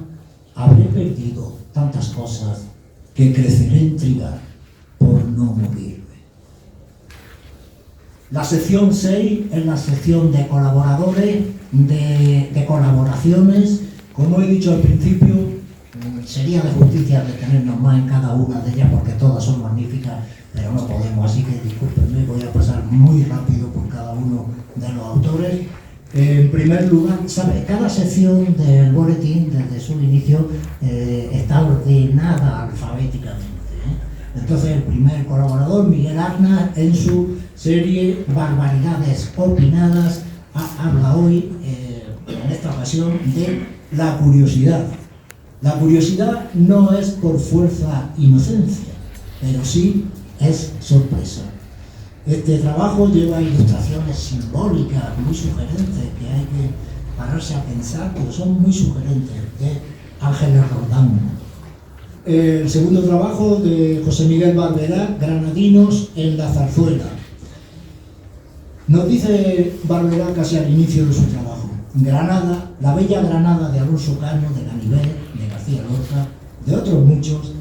habré perdido tantas cosas que creceré en trigar por no morirme. La sección 6 es la sección de colaboradores, de colaboraciones. Como he dicho al principio, sería de justicia detenernos más en cada una de ellas porque todas son magníficas, pero no podemos, así que discúlpenme, voy a pasar muy rápido por cada uno de los autores. En primer lugar, ¿sabe? Cada sección del boletín, desde su inicio, está ordenada alfabéticamente. Entonces, el primer colaborador, Miguel Arnas, en su serie Barbaridades Opinadas, habla hoy, en esta ocasión, de la curiosidad. La curiosidad no es por fuerza inocencia, pero sí es sorpresa. Este trabajo lleva ilustraciones simbólicas muy sugerentes, que hay que pararse a pensar, porque son muy sugerentes, de Ángeles Roldán. El segundo trabajo de José Miguel Barberá, Granadinos en la zarzuela. Nos dice Barberá casi al inicio de su trabajo: Granada, la bella Granada de Alonso Cano, de Ganivet, de García Lorca, de otros muchos,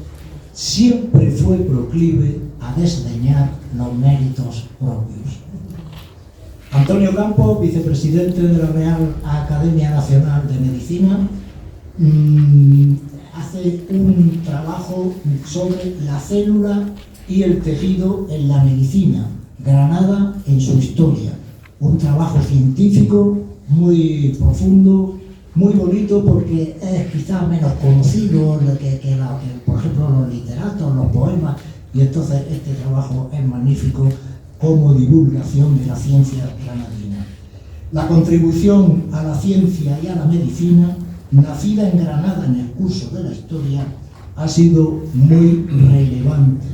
siempre fue proclive a a desdeñar los méritos propios. Antonio Campos, vicepresidente de la Real Academia Nacional de Medicina, hace un trabajo sobre la célula y el tejido en la medicina, Granada en su historia. Un trabajo científico muy profundo, muy bonito, porque es quizás menos conocido que por ejemplo, los literatos, los poemas, y entonces este trabajo es magnífico como divulgación de la ciencia granadina. La contribución a la ciencia y a la medicina, nacida en Granada en el curso de la historia, ha sido muy relevante.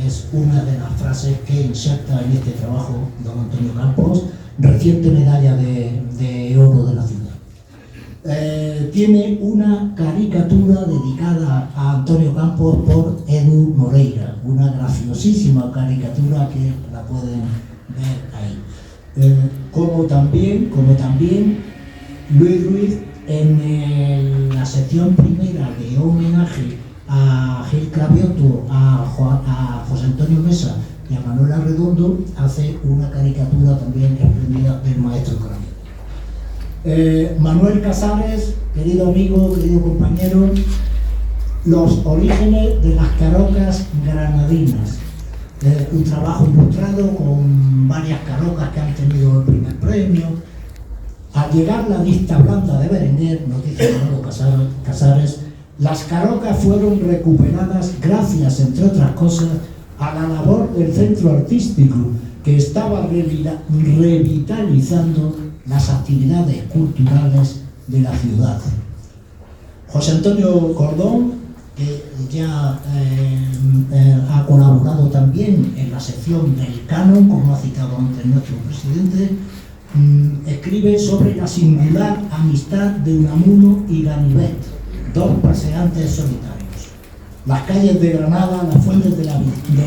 Es una de las frases que inserta en este trabajo don Antonio Campos, reciente medalla de oro de la ciudad. Tiene una caricatura dedicada a Antonio Campos por Edu Moreira, una graciosísima caricatura que la pueden ver ahí. Como también Luis Ruiz, en la sección primera de homenaje a Gil Cravioto, a José Antonio Mesa y a Manuel Arredondo, hace una caricatura también espléndida del maestro Cravioto. Manuel Casares, querido amigo, querido compañero, los orígenes de las carocas granadinas. Un trabajo ilustrado con varias carocas que han tenido el primer premio. Al llegar la lista blanda de Berenguer, nos dice Manuel Casares, las carocas fueron recuperadas gracias, entre otras cosas, a la labor del centro artístico, que estaba revitalizando las actividades culturales de la ciudad. José Antonio Cordón, que ya ha colaborado también en la sección del canon, como ha citado antes nuestro presidente, escribe sobre la singular amistad de Unamuno y Ganivet, dos paseantes solitarios. Las calles de Granada, las fuentes del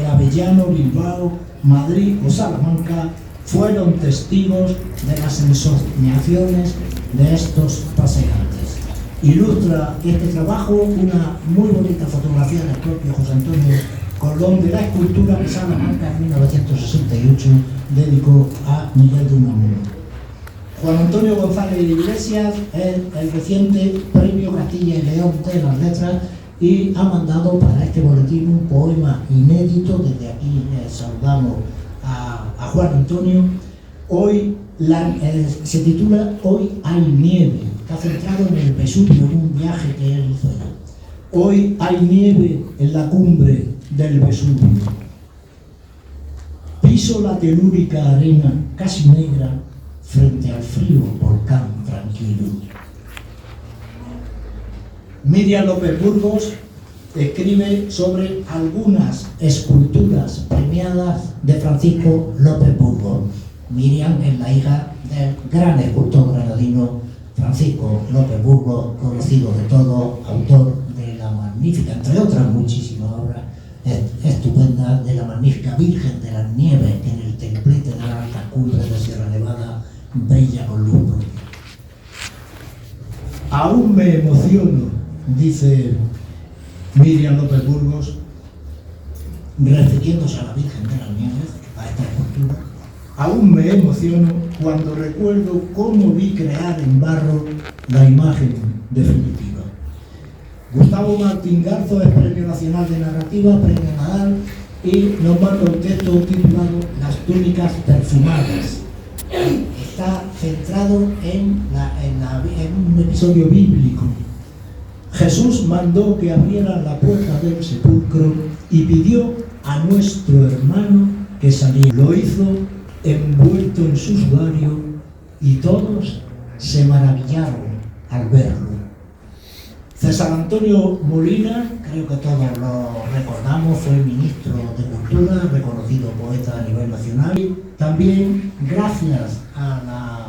Avellano, Bilbao, Madrid o Salamanca fueron testigos de las ensoñaciones de estos paseantes. Ilustra este trabajo una muy bonita fotografía del propio José Antonio Cordón de la escultura que Salamanca en 1968 dedicó a Miguel de Unamuno. Juan Antonio González Iglesias es el reciente Premio Castilla y León de las Letras y ha mandado para este boletín un poema inédito. Desde aquí saludamos a Juan Antonio. Hoy se titula Hoy hay nieve. Está centrado en el Vesubio, en un viaje que él hizo allá. Hoy hay nieve en la cumbre del Vesubio. Piso la telúrica arena casi negra frente al frío volcán tranquilo. Miriam López Burgos escribe sobre algunas esculturas premiadas de Francisco López Burgos. Miriam es la hija del gran escultor granadino Francisco López Burgos, conocido de todos, autor de la magnífica, entre otras muchísimas obras estupendas, de la magnífica Virgen de las Nieves, que en el templete de la alta cumbre de Sierra Nevada brilla con luz propia. Aún me emociono, dice Miriam López Burgos, refiriéndose a la Virgen de las Nieves, a esta escultura. Aún me emociono cuando recuerdo cómo vi crear en barro la imagen definitiva. Gustavo Martín Garzo es Premio Nacional de Narrativa, Premio Nadal, y nos manda un texto titulado Las túnicas perfumadas. Está centrado en un episodio bíblico. Jesús mandó que abrieran la puerta del sepulcro y pidió a nuestro hermano que saliera. Lo hizo envuelto en su sudario y todos se maravillaron al verlo. César Antonio Molina, creo que todos lo recordamos, fue ministro de Cultura, reconocido poeta a nivel nacional. También, gracias a la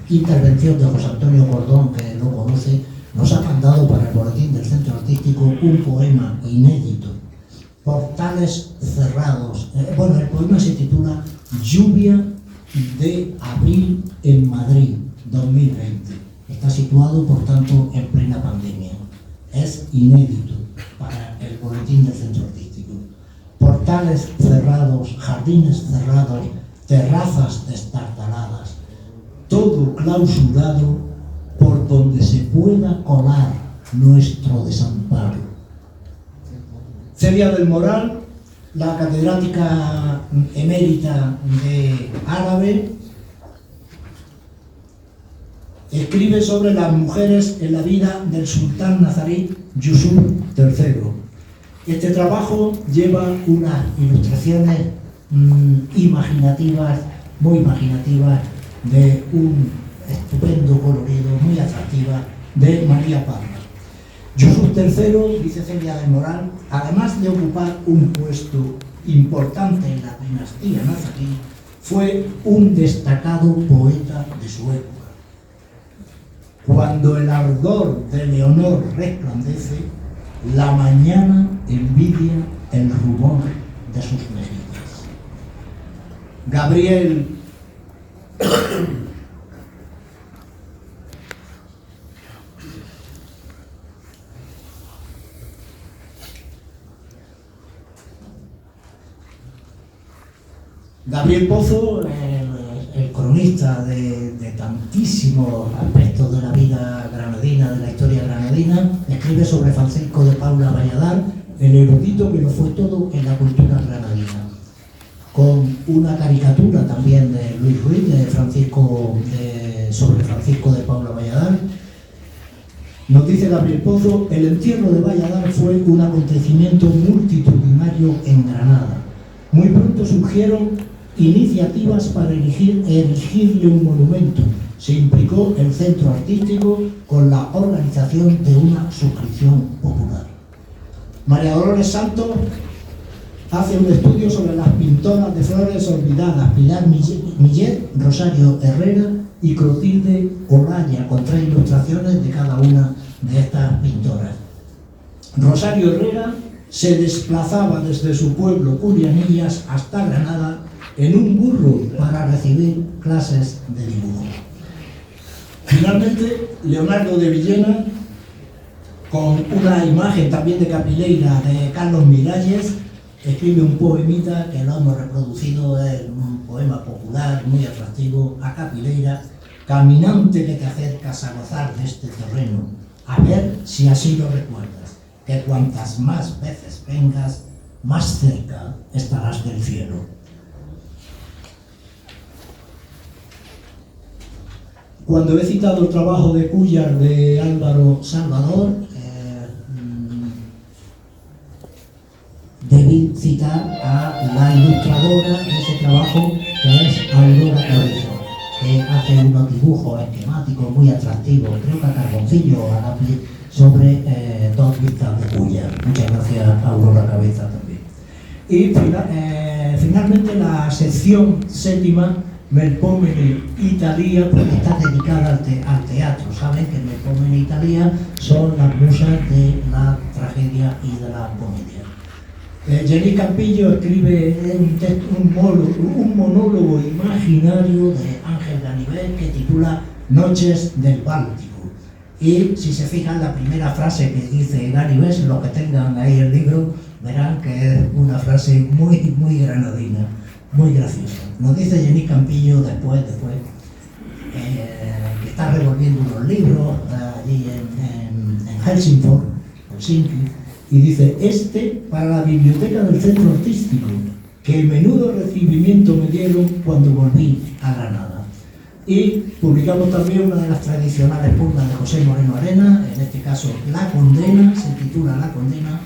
intervención de José Antonio Cordón, que lo conoce, nos ha mandado para el boletín del Centro Artístico un poema inédito, Portales cerrados. El poema se titula Lluvia de abril en Madrid, 2020. Está situado, por tanto, en plena pandemia. Es inédito para el boletín del Centro Artístico. portales cerrados, jardines cerrados, terrazas destartaladas, todo clausurado por donde se pueda colar nuestro desamparo. Celia del Moral, la catedrática emérita de árabe, escribe sobre las mujeres en la vida del sultán nazarí Yusuf III. Este trabajo lleva unas ilustraciones imaginativas, muy imaginativas, de un estupendo colorido, muy atractiva, de María Palma. Yusuf III, dice Celia del Moral, además de ocupar un puesto importante en la dinastía nazarí, fue un destacado poeta de su época. Cuando el ardor de Leonor resplandece, la mañana envidia el rubor de sus mejillas. Gabriel Pozo, el cronista de tantísimos aspectos de la vida granadina, de la historia granadina, escribe sobre Francisco de Paula Valladares, el erudito que lo fue todo en la cultura granadina, con una caricatura también de Luis Ruiz, sobre Francisco de Paula Valladares. Nos dice Gabriel Pozo: el entierro de Valladares fue un acontecimiento multitudinario en Granada. Muy pronto surgieron iniciativas para erigirle un monumento. Se implicó el centro artístico con la organización de una suscripción popular. María Dolores Santos hace un estudio sobre las pintoras de flores olvidadas, Pilar Millet, Rosario Herrera y Clotilde Olaya, con 3 ilustraciones de cada una de estas pintoras. Rosario Herrera se desplazaba desde su pueblo Curianillas hasta Granada en un burro para recibir clases de dibujo. Finalmente, Leonardo de Villena, con una imagen también de Capileira de Carlos Miralles, escribe un poemita que lo hemos reproducido, en un poema popular muy atractivo, a Capileira: caminante que te acercas a gozar de este terreno, a ver si así lo recuerdas, que cuantas más veces vengas, más cerca estarás del cielo. Cuando he citado el trabajo de Cúllar de Álvaro Salvador, debí citar a la ilustradora de ese trabajo, que es Aurora Cabeza, que hace unos dibujos esquemáticos muy atractivos, creo que a carboncillo o a lápiz, sobre 2 vistas de Cúllar. Muchas gracias, Aurora Cabeza, también. Y finalmente la sección 7ª, Melpomene Italia, porque está dedicada al teatro. Saben que Melpomene Italia son las musas de la tragedia y de la comedia. Jenny Campillo escribe un monólogo imaginario de Ángel Ganivet que titula Noches del Báltico. Y si se fijan, la primera frase que dice Ganivet, los que tengan ahí el libro verán que es una frase muy granadina, muy graciosa. Nos dice Jenny Campillo después que está revolviendo unos libros allí en Helsinki, y dice: para la biblioteca del centro artístico, que el menudo recibimiento me dieron cuando volví a Granada. Y publicamos también una de las tradicionales pugnas de José Moreno Arena, en este caso La Condena, se titula La Condena.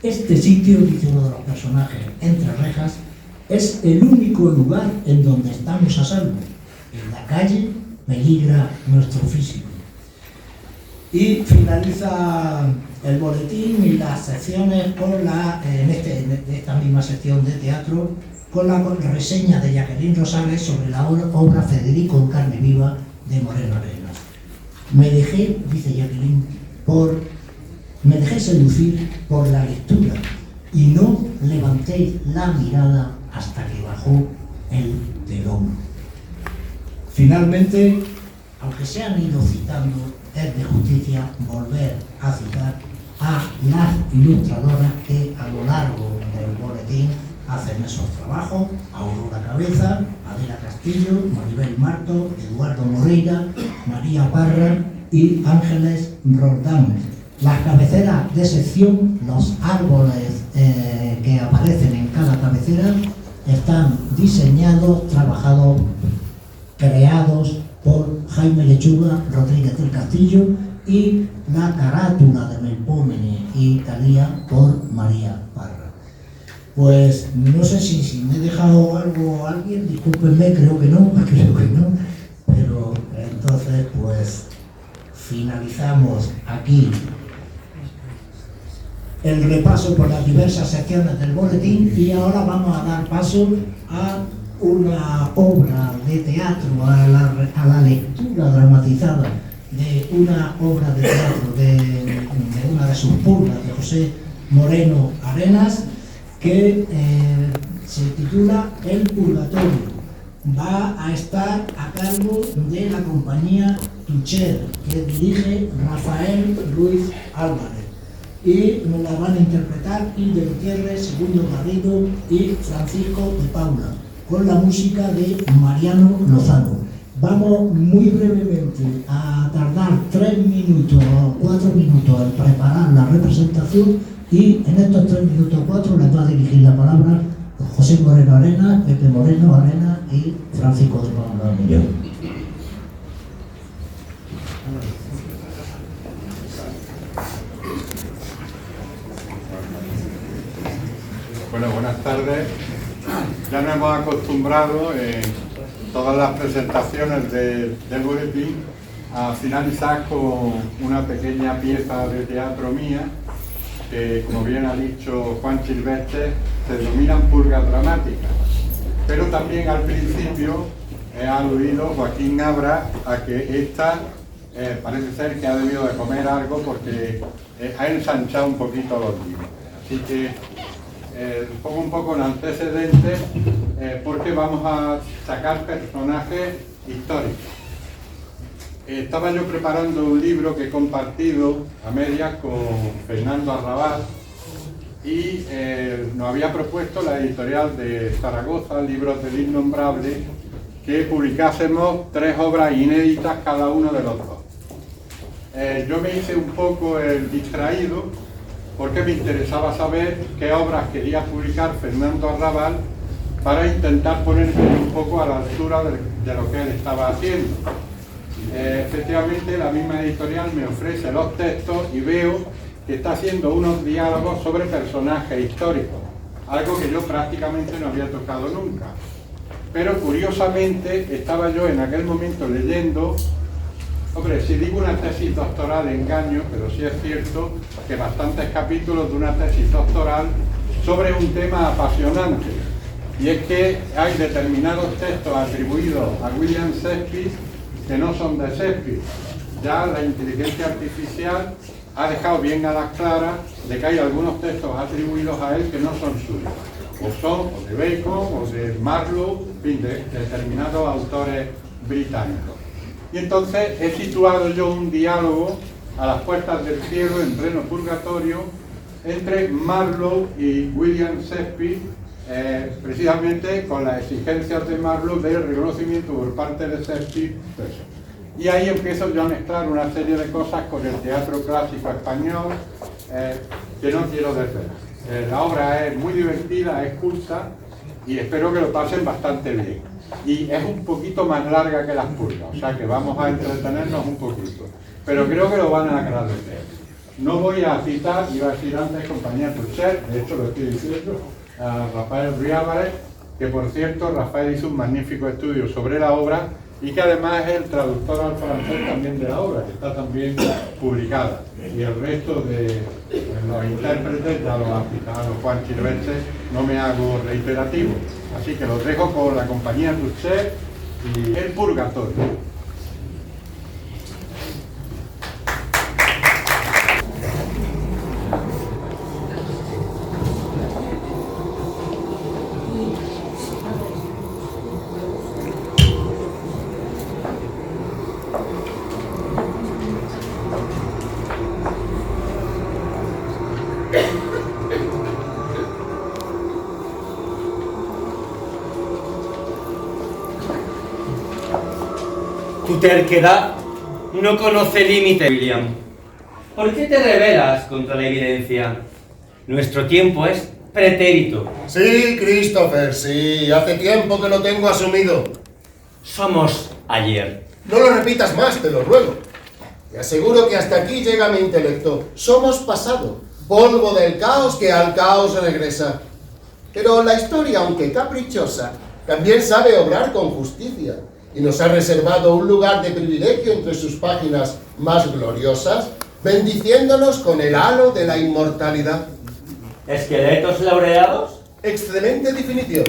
Este sitio, dice uno de los personajes, entre rejas, es el único lugar en donde estamos a salvo. En la calle peligra nuestro físico. Y finaliza el boletín y las secciones con en esta misma sección de teatro, con la reseña de Jacqueline Rosales sobre la obra Federico en carne viva de Moreno Arenas. Me dejé, dice Jacqueline, me dejé seducir por la lectura y no levanté la mirada hasta que bajó el telón. Finalmente, aunque se han ido citando, es de justicia volver a citar a las ilustradoras que a lo largo del boletín hacen esos trabajos: Aurora Cabeza, Adela Castillo, Maribel Marto, Eduardo Moreira, María Parra y Ángeles Roldán. Las cabeceras de sección, los árboles que aparecen en cada cabecera, están diseñados, trabajados, creados por Jaime Lechuga Rodríguez del Castillo, y la carátula de Melpomene y Talía por María Parra. Pues no sé si me he dejado algo a alguien, discúlpenme, creo que no, pero entonces pues finalizamos aquí el repaso por las diversas secciones del boletín, y ahora vamos a dar paso a una obra de teatro, a la lectura dramatizada de una obra de teatro de una de sus purgas, de José Moreno Arenas, que se titula El Purgatorio. Va a estar a cargo de la compañía Tucher, que dirige Rafael Ruiz Álvarez, y nos la van a interpretar Hilde Gutiérrez, Segundo Garrido y Francisco de Paula, con la música de Mariano Lozano. Vamos muy brevemente a tardar 3 minutos o 4 minutos en preparar la representación, y en estos 3 minutos o 4 les va a dirigir la palabra José Moreno Arenas, Pepe Moreno Arenas y Francisco de Paula Millón. Bueno, buenas tardes. Ya nos hemos acostumbrado en todas las presentaciones del boletín a finalizar con una pequeña pieza de teatro mía que, como bien ha dicho Juan Silvestre, se denominan purgas dramáticas. Pero también al principio ha aludido Joaquín Abra a que esta parece ser que ha debido de comer algo, porque ha ensanchado un poquito los libros. Así que pongo un poco en antecedentes porque vamos a sacar personajes históricos. Estaba yo preparando un libro que he compartido a medias con Fernando Arrabal, y nos había propuesto la editorial de Zaragoza, Libros del Innombrable, que publicásemos 3 obras inéditas cada uno de los dos. Yo me hice un poco el distraído, porque me interesaba saber qué obras quería publicar Fernando Arrabal para intentar ponerme un poco a la altura de lo que él estaba haciendo. Efectivamente, la misma editorial me ofrece los textos y veo que está haciendo unos diálogos sobre personajes históricos, algo que yo prácticamente no había tocado nunca. Pero curiosamente estaba yo en aquel momento leyendo, hombre, si digo una tesis doctoral engaño, pero sí es cierto que bastantes capítulos de una tesis doctoral sobre un tema apasionante, y es que hay determinados textos atribuidos a William Shakespeare que no son de Shakespeare. Ya la inteligencia artificial ha dejado bien a las claras de que hay algunos textos atribuidos a él que no son suyos, o son o de Bacon o de Marlowe, en fin, de determinados autores británicos. Y entonces he situado yo un diálogo a las puertas del cielo, en pleno purgatorio, entre Marlowe y William Shakespeare, precisamente con las exigencias de Marlowe del reconocimiento por parte de Shakespeare. Y ahí empiezo yo a mezclar una serie de cosas con el teatro clásico español, que no quiero desvelar. La obra es muy divertida, es culta, y espero que lo pasen bastante bien. Y es un poquito más larga que las purgas, o sea que vamos a entretenernos un poquito, pero creo que lo van a agradecer. No voy a citar, iba a decir antes compañía Tucher, de hecho lo estoy diciendo, a Rafael Ruiz Álvarez, que por cierto Rafael hizo un magnífico estudio sobre la obra, y que además es el traductor al francés también de la obra, que está también publicada. Y el resto de los intérpretes ya lo ha citado Juan Silvestre, no me hago reiterativo. Así que los dejo con la compañía Tucher y El Purgatorio. Tu terquedad no conoce límite, William. ¿Por qué te rebelas contra la evidencia? Nuestro tiempo es pretérito. Sí, Christopher, sí. Hace tiempo que lo tengo asumido. Somos ayer. No lo repitas más, te lo ruego. Te aseguro que hasta aquí llega mi intelecto. Somos pasado, polvo del caos que al caos regresa. Pero la historia, aunque caprichosa, también sabe obrar con justicia y nos ha reservado un lugar de privilegio entre sus páginas más gloriosas, bendiciéndonos con el halo de la inmortalidad. ¿Esqueletos laureados? Excelente definición.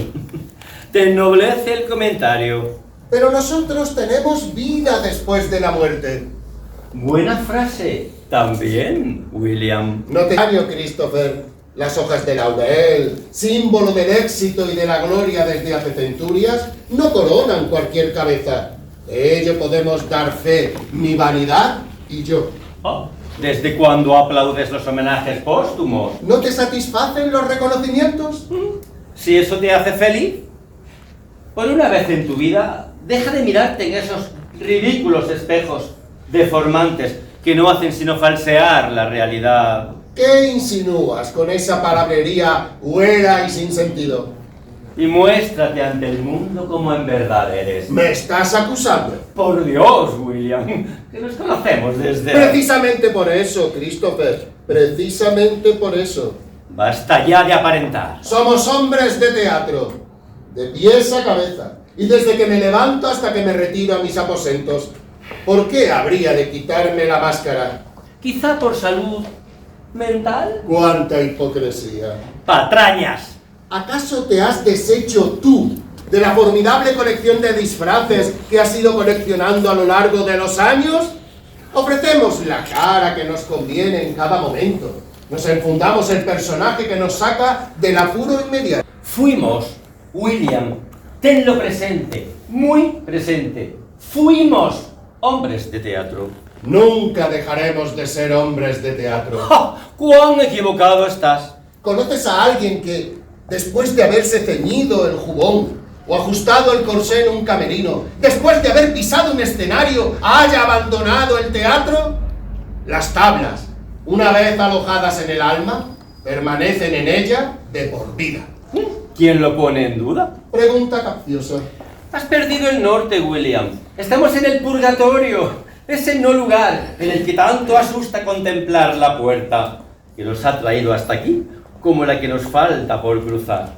Te ennoblece el comentario. Pero nosotros tenemos vida después de la muerte. Buena frase. También, William. No te daño, Christopher. Las hojas de laurel, símbolo del éxito y de la gloria desde hace centurias, no coronan cualquier cabeza. De ello podemos dar fe, mi vanidad y yo. Oh, ¿desde cuándo aplaudes los homenajes póstumos? ¿No te satisfacen los reconocimientos? Si eso te hace feliz, por una vez en tu vida, deja de mirarte en esos ridículos espejos deformantes que no hacen sino falsear la realidad. ¿Qué insinúas con esa palabrería huera y sin sentido? Y muéstrate ante el mundo como en verdad eres. ¿Me estás acusando? Por Dios, William, que nos conocemos desde... Precisamente por eso, Christopher. Precisamente por eso. Basta ya de aparentar. Somos hombres de teatro, de pies a cabeza, y desde que me levanto hasta que me retiro a mis aposentos. ¿Por qué habría de quitarme la máscara? Quizá por salud mental. ¡Cuánta hipocresía! ¡Patrañas! ¿Acaso te has deshecho tú de la formidable colección de disfraces que has ido coleccionando a lo largo de los años? Ofrecemos la cara que nos conviene en cada momento. Nos enfundamos el personaje que nos saca del apuro inmediato. Fuimos, William, tenlo presente, muy presente. Fuimos hombres de teatro. Nunca dejaremos de ser hombres de teatro. ¡Ja! ¡Cuán equivocado estás! ¿Conoces a alguien que, después de haberse ceñido el jubón o ajustado el corsé en un camerino, después de haber pisado un escenario, haya abandonado el teatro? Las tablas, una vez alojadas en el alma, permanecen en ella de por vida. ¿Quién lo pone en duda? Pregunta capciosa. Has perdido el norte, William. Estamos en el purgatorio. Ese no lugar en el que tanto asusta contemplar la puerta que nos ha traído hasta aquí, como la que nos falta por cruzar.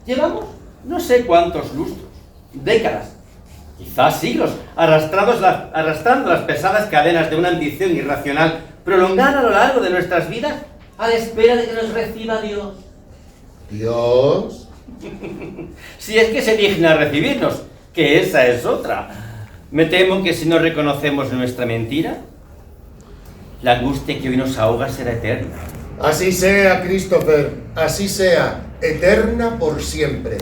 Llevamos no sé cuántos lustros, décadas, quizás siglos, arrastrando las pesadas cadenas de una ambición irracional prolongada a lo largo de nuestras vidas a la espera de que nos reciba Dios. ¿Dios? Si es que se digna recibirnos, que esa es otra. Me temo que si no reconocemos nuestra mentira, la angustia que hoy nos ahoga será eterna. Así sea, Christopher, así sea, eterna por siempre.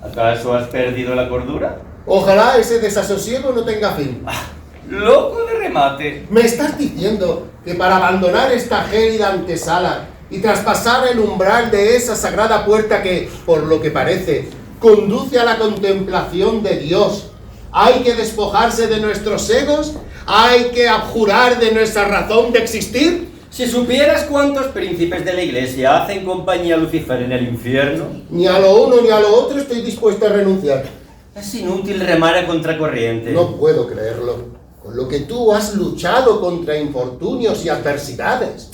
¿Acaso has perdido la cordura? Ojalá ese desasosiego no tenga fin. ¡Loco de remate! ¿Me estás diciendo que para abandonar esta gélida antesala y traspasar el umbral de esa sagrada puerta que, por lo que parece, conduce a la contemplación de Dios, hay que despojarse de nuestros egos? ¿Hay que abjurar de nuestra razón de existir? Si supieras cuántos príncipes de la iglesia hacen compañía a Lucifer en el infierno. Ni a lo uno ni a lo otro estoy dispuesto a renunciar. Es inútil remar a contracorriente. No puedo creerlo. Con lo que tú has luchado contra infortunios y adversidades.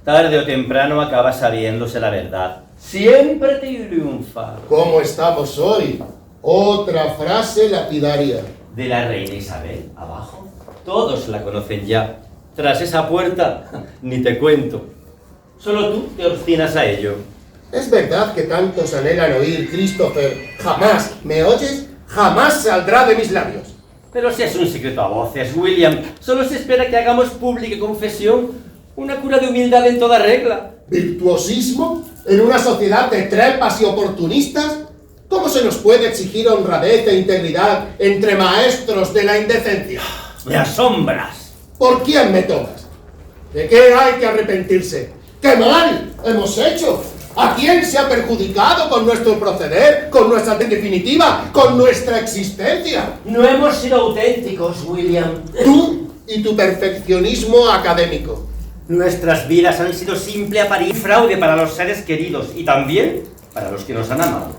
Tarde o temprano acaba sabiéndose la verdad. Siempre triunfa. ¿Cómo estamos hoy? Otra frase lapidaria. De la reina Isabel, abajo. Todos la conocen ya. Tras esa puerta, ni te cuento. Solo tú te obstinas a ello. Es verdad que tantos anhelan oír, Christopher. Jamás, ¿me oyes? Jamás saldrá de mis labios. Pero si es un secreto a voces, William, solo se espera que hagamos pública confesión, una cura de humildad en toda regla. ¿Virtuosismo? ¿En una sociedad de trepas y oportunistas? ¿Cómo se nos puede exigir honradez e integridad entre maestros de la indecencia? ¡Me asombras! ¿Por quién me tomas? ¿De qué hay que arrepentirse? ¡Qué mal hemos hecho! ¿A quién se ha perjudicado con nuestro proceder, con nuestra, en definitiva, con nuestra existencia? No hemos sido auténticos, William. Tú y tu perfeccionismo académico. Nuestras vidas han sido simple apariencia y fraude para los seres queridos y también para los que nos han amado.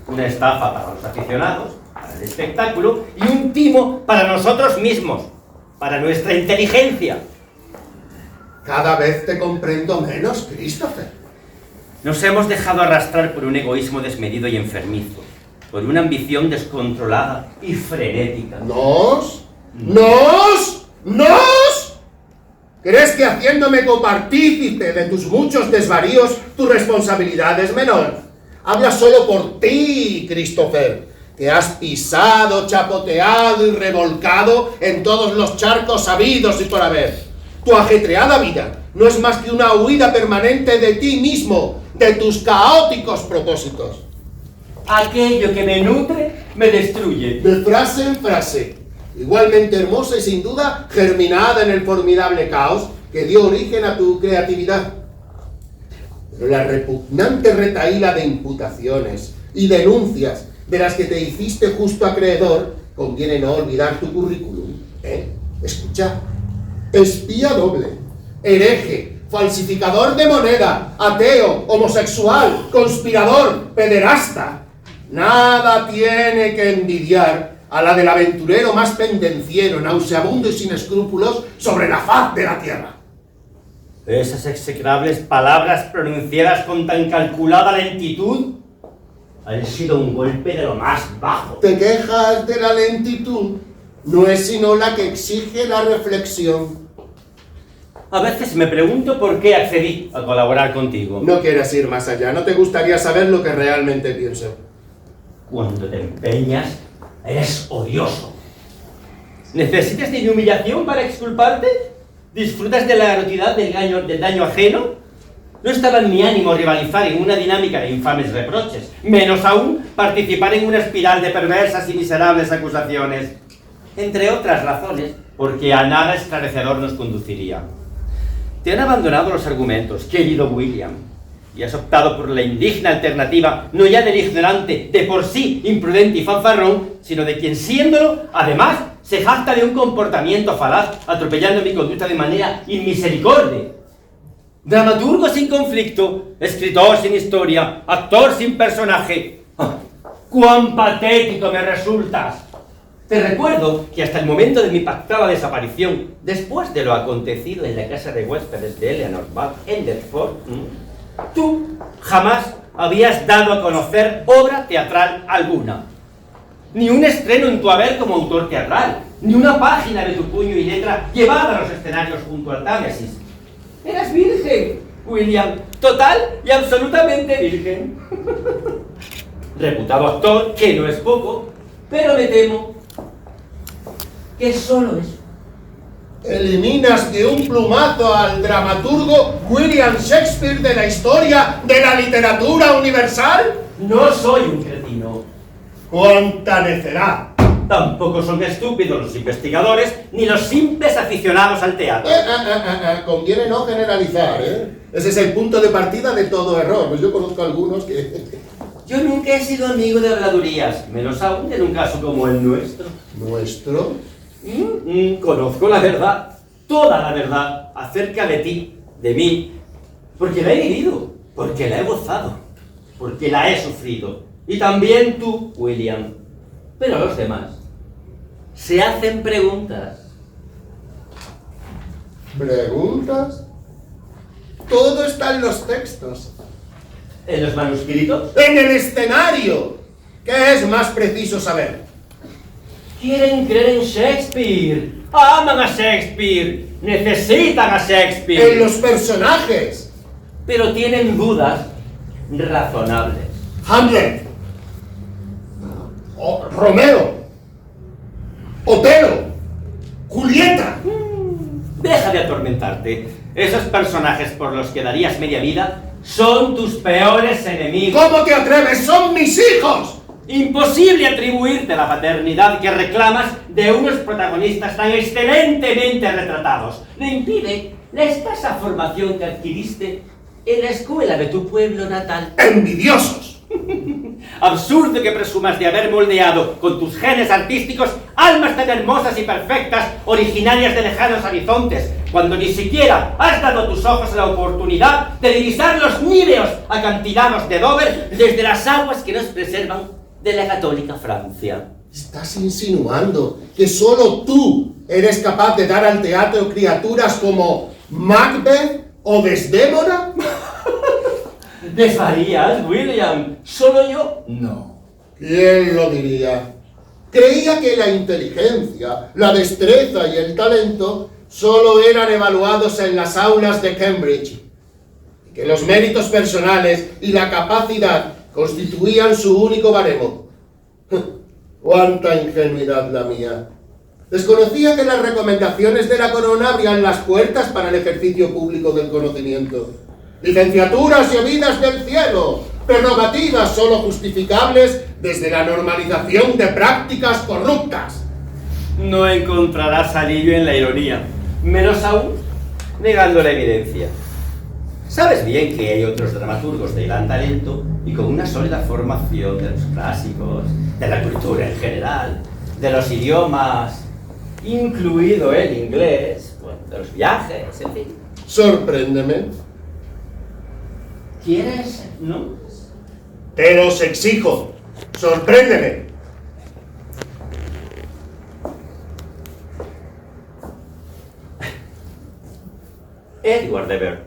Una estafa para los aficionados, para el espectáculo y un timo para nosotros mismos, para nuestra inteligencia. Cada vez te comprendo menos, Christopher. Nos hemos dejado arrastrar por un egoísmo desmedido y enfermizo, por una ambición descontrolada y frenética. ¿Nos? ¿Crees que haciéndome copartícipe de tus muchos desvaríos, tu responsabilidad es menor? Habla solo por ti, Christopher, que has pisado, chapoteado y revolcado en todos los charcos habidos y por haber. Tu ajetreada vida no es más que una huida permanente de ti mismo, de tus caóticos propósitos. Aquello que me nutre, me destruye. De frase en frase, igualmente hermosa y sin duda germinada en el formidable caos que dio origen a tu creatividad. Pero la repugnante retahíla de imputaciones y denuncias de las que te hiciste justo acreedor, conviene no olvidar tu currículum. Escucha: espía doble, hereje, falsificador de moneda, ateo, homosexual, conspirador, pederasta. Nada tiene que envidiar a la del aventurero más pendenciero, nauseabundo y sin escrúpulos sobre la faz de la tierra. Esas execrables palabras pronunciadas con tan calculada lentitud han sido un golpe de lo más bajo. ¿Te quejas de la lentitud? No es sino la que exige la reflexión. A veces me pregunto por qué accedí a colaborar contigo. No quieras ir más allá, no te gustaría saber lo que realmente pienso. Cuando te empeñas, eres odioso. ¿Necesitas de mi humillación para exculparte? ¿Disfrutas de la erotidad del daño ajeno? No estaba en mi ánimo rivalizar en una dinámica de infames reproches, menos aún participar en una espiral de perversas y miserables acusaciones. Entre otras razones, porque a nada esclarecedor nos conduciría. Te han abandonado los argumentos, querido William, y has optado por la indigna alternativa, no ya del ignorante, de por sí imprudente y fanfarrón, sino de quien, siéndolo, además, se jacta de un comportamiento falaz, atropellando mi conducta de manera inmisericordia. Dramaturgo sin conflicto, escritor sin historia, actor sin personaje. ¡Ah! ¡Cuán patético me resultas! Te recuerdo que hasta el momento de mi pactada desaparición, después de lo acontecido en la casa de huéspedes de Eleanor Buck en Deptford, tú jamás habías dado a conocer obra teatral alguna. Ni un estreno en tu haber como autor teatral, ni una página de tu puño y letra llevada a los escenarios junto al Támesis. Eras virgen, William, total y absolutamente virgen. Reputado actor, que no es poco, pero me temo que solo eso. Eliminas de un plumazo al dramaturgo William Shakespeare de la historia de la literatura universal. No soy un cretino. ¡Cuánta necedad! Tampoco son estúpidos los investigadores ni los simples aficionados al teatro. Conviene no generalizar, ¿eh? Ese es el punto de partida de todo error. Pues yo conozco algunos que... Yo nunca he sido amigo de habladurías, menos aún en un caso como el nuestro. ¿Nuestro? Conozco la verdad, toda la verdad, acerca de ti, de mí, porque la he vivido, porque la he gozado, porque la he sufrido. Y también tú, William. Pero los demás se hacen preguntas. ¿Preguntas? Todo está en los textos. ¿En los manuscritos? ¡En el escenario! ¿Qué es más preciso saber? Quieren creer en Shakespeare. Aman a Shakespeare. Necesitan a Shakespeare. En los personajes. Pero tienen dudas razonables. Hamlet. Romeo. Otelo. Julieta. Deja de atormentarte. Esos personajes por los que darías media vida son tus peores enemigos. ¿Cómo te atreves? ¡Son mis hijos! Imposible atribuirte la paternidad que reclamas de unos protagonistas tan excelentemente retratados. Le impide la escasa formación que adquiriste en la escuela de tu pueblo natal. ¡Envidiosos! Absurdo que presumas de haber moldeado con tus genes artísticos almas tan hermosas y perfectas, originarias de lejanos horizontes, cuando ni siquiera has dado tus ojos la oportunidad de divisar los níveos acantilados de Dover desde las aguas que nos preservan de la católica Francia. ¿Estás insinuando que solo tú eres capaz de dar al teatro criaturas como Macbeth o Desdémona? ¿Te farías, William? ¿Solo yo? No. ¿Quién lo diría? Creía que la inteligencia, la destreza y el talento solo eran evaluados en las aulas de Cambridge, y que los méritos personales y la capacidad constituían su único baremo. ¡Cuánta ingenuidad la mía! Desconocía que las recomendaciones de la corona abrían las puertas para el ejercicio público del conocimiento. Licenciaturas llovidas del cielo, prerrogativas solo justificables desde la normalización de prácticas corruptas. No encontrarás alivio en la ironía, menos aún negando la evidencia. Sabes bien que hay otros dramaturgos de gran talento y con una sólida formación de los clásicos, de la cultura en general, de los idiomas, incluido el inglés, bueno, de los viajes, en fin. Sorpréndeme. ¿Quieres, no? Te los exijo. Sorpréndeme. Edward de Vere,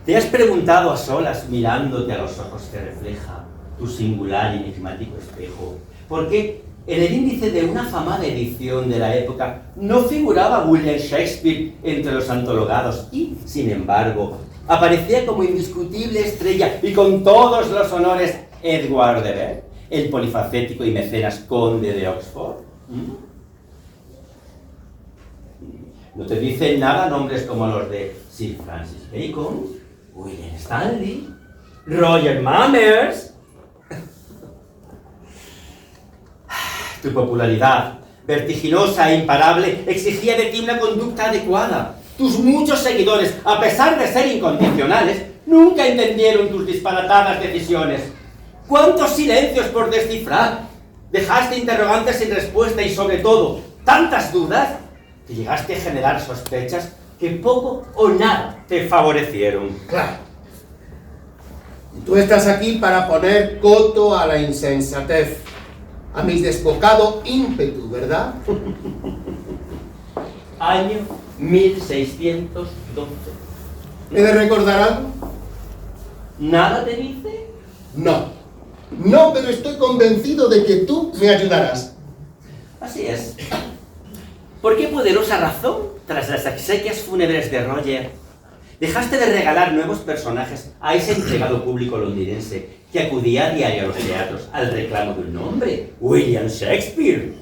¿te has preguntado a solas, mirándote a los ojos que refleja tu singular y enigmático espejo, por qué en el índice de una afamada edición de la época no figuraba William Shakespeare entre los antologados y, sin embargo, aparecía como indiscutible estrella y con todos los honores Edward de Vere, el polifacético y mecenas conde de Oxford? ¿No te dicen nada nombres como los de Sir Francis Bacon, William Stanley, Roger Manners? Tu popularidad, vertiginosa e imparable, exigía de ti una conducta adecuada. Tus muchos seguidores, a pesar de ser incondicionales, nunca entendieron tus disparatadas decisiones. ¿Cuántos silencios por descifrar? Dejaste interrogantes sin respuesta y, sobre todo, tantas dudas que llegaste a generar sospechas que poco o nada te favorecieron. Claro. Tú estás aquí para poner coto a la insensatez, a mi desbocado ímpetu, ¿verdad? Año 1612. ¿He de recordar algo? ¿Nada te dice? No. No, pero estoy convencido de que tú me ayudarás. Así es. ¿Por qué poderosa razón, tras las exequias fúnebres de Roger, dejaste de regalar nuevos personajes a ese entregado público londinense que acudía a diario a los teatros al reclamo de un nombre, William Shakespeare?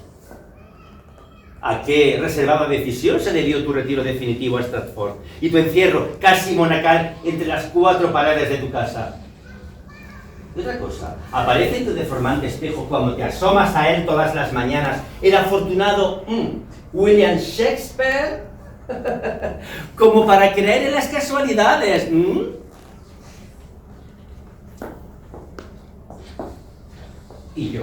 ¿A qué reservada decisión se debió tu retiro definitivo a Stratford y tu encierro casi monacal entre las cuatro paredes de tu casa? Y otra cosa, aparece en tu deformante espejo cuando te asomas a él todas las mañanas el afortunado William Shakespeare, como para creer en las casualidades. Y yo,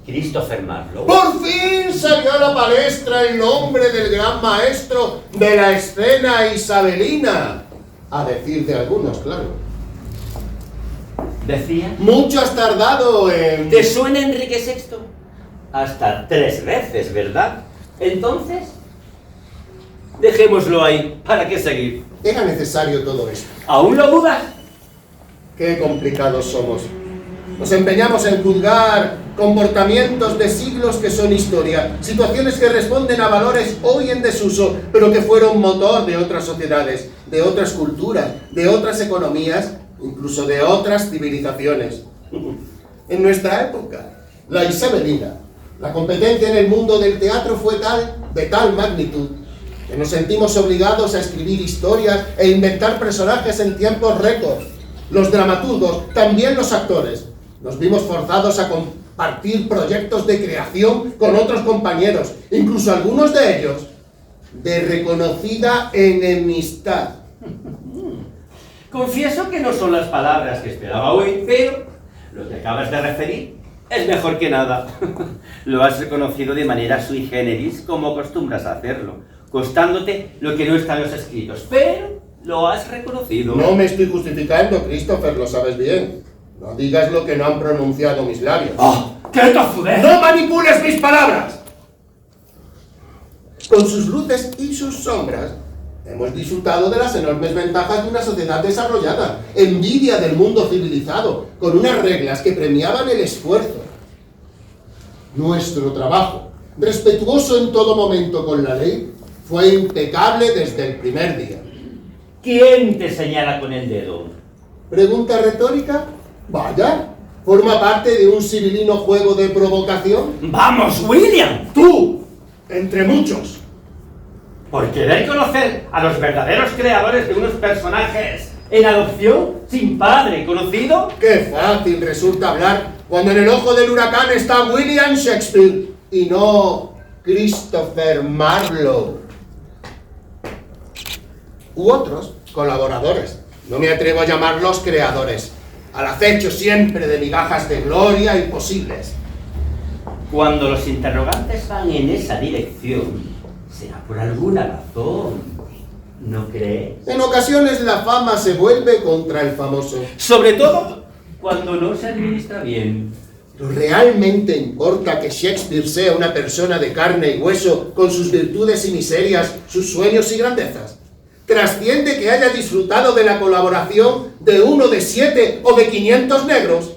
Christopher Marlowe. ¡Por fin salió a la palestra el nombre del gran maestro de la escena isabelina! A decir de algunos, claro. Decía. Mucho has tardado en... ¿Te suena Enrique VI? Hasta 3 veces, ¿verdad? Entonces, dejémoslo ahí. ¿Para qué seguir? ¿Era necesario todo esto? ¿Aún lo dudas? Qué complicados somos. Nos empeñamos en juzgar comportamientos de siglos que son historia, situaciones que responden a valores hoy en desuso, pero que fueron motor de otras sociedades, de otras culturas, de otras economías, incluso de otras civilizaciones. En nuestra época, la isabelina, la competencia en el mundo del teatro fue de tal magnitud, que nos sentimos obligados a escribir historias e inventar personajes en tiempos récord. Los dramaturgos, también los actores, nos vimos forzados a compartir proyectos de creación con otros compañeros, incluso algunos de ellos de reconocida enemistad. Confieso que no son las palabras que esperaba oír, pero lo que acabas de referir es mejor que nada. Lo has reconocido de manera sui generis, como acostumbras a hacerlo, costándote lo que no está en los escritos, pero lo has reconocido. No me estoy justificando, Christopher, lo sabes bien. No digas lo que no han pronunciado mis labios. ¡Oh! ¡Qué tozudez! ¡No manipules mis palabras! Con sus luces y sus sombras, hemos disfrutado de las enormes ventajas de una sociedad desarrollada, envidia del mundo civilizado, con unas reglas que premiaban el esfuerzo. Nuestro trabajo, respetuoso en todo momento con la ley, fue impecable desde el primer día. ¿Quién te señala con el dedo? ¿Pregunta retórica? Vaya, ¿forma parte de un civilino juego de provocación? ¡Vamos, William! ¡Tú! Entre muchos. Por querer conocer a los verdaderos creadores de unos personajes en adopción sin padre conocido. ¡Qué fácil resulta hablar cuando en el ojo del huracán está William Shakespeare y no Christopher Marlowe! U otros colaboradores. No me atrevo a llamarlos creadores. Al acecho siempre de migajas de gloria imposibles. Cuando los interrogantes van en esa dirección, será por alguna razón, ¿no crees? En ocasiones la fama se vuelve contra el famoso. Sobre todo cuando no se administra bien. ¿Pero realmente importa que Shakespeare sea una persona de carne y hueso, con sus virtudes y miserias, sus sueños y grandezas? ¿Trasciende que haya disfrutado de la colaboración de uno de 7 o de 500 negros?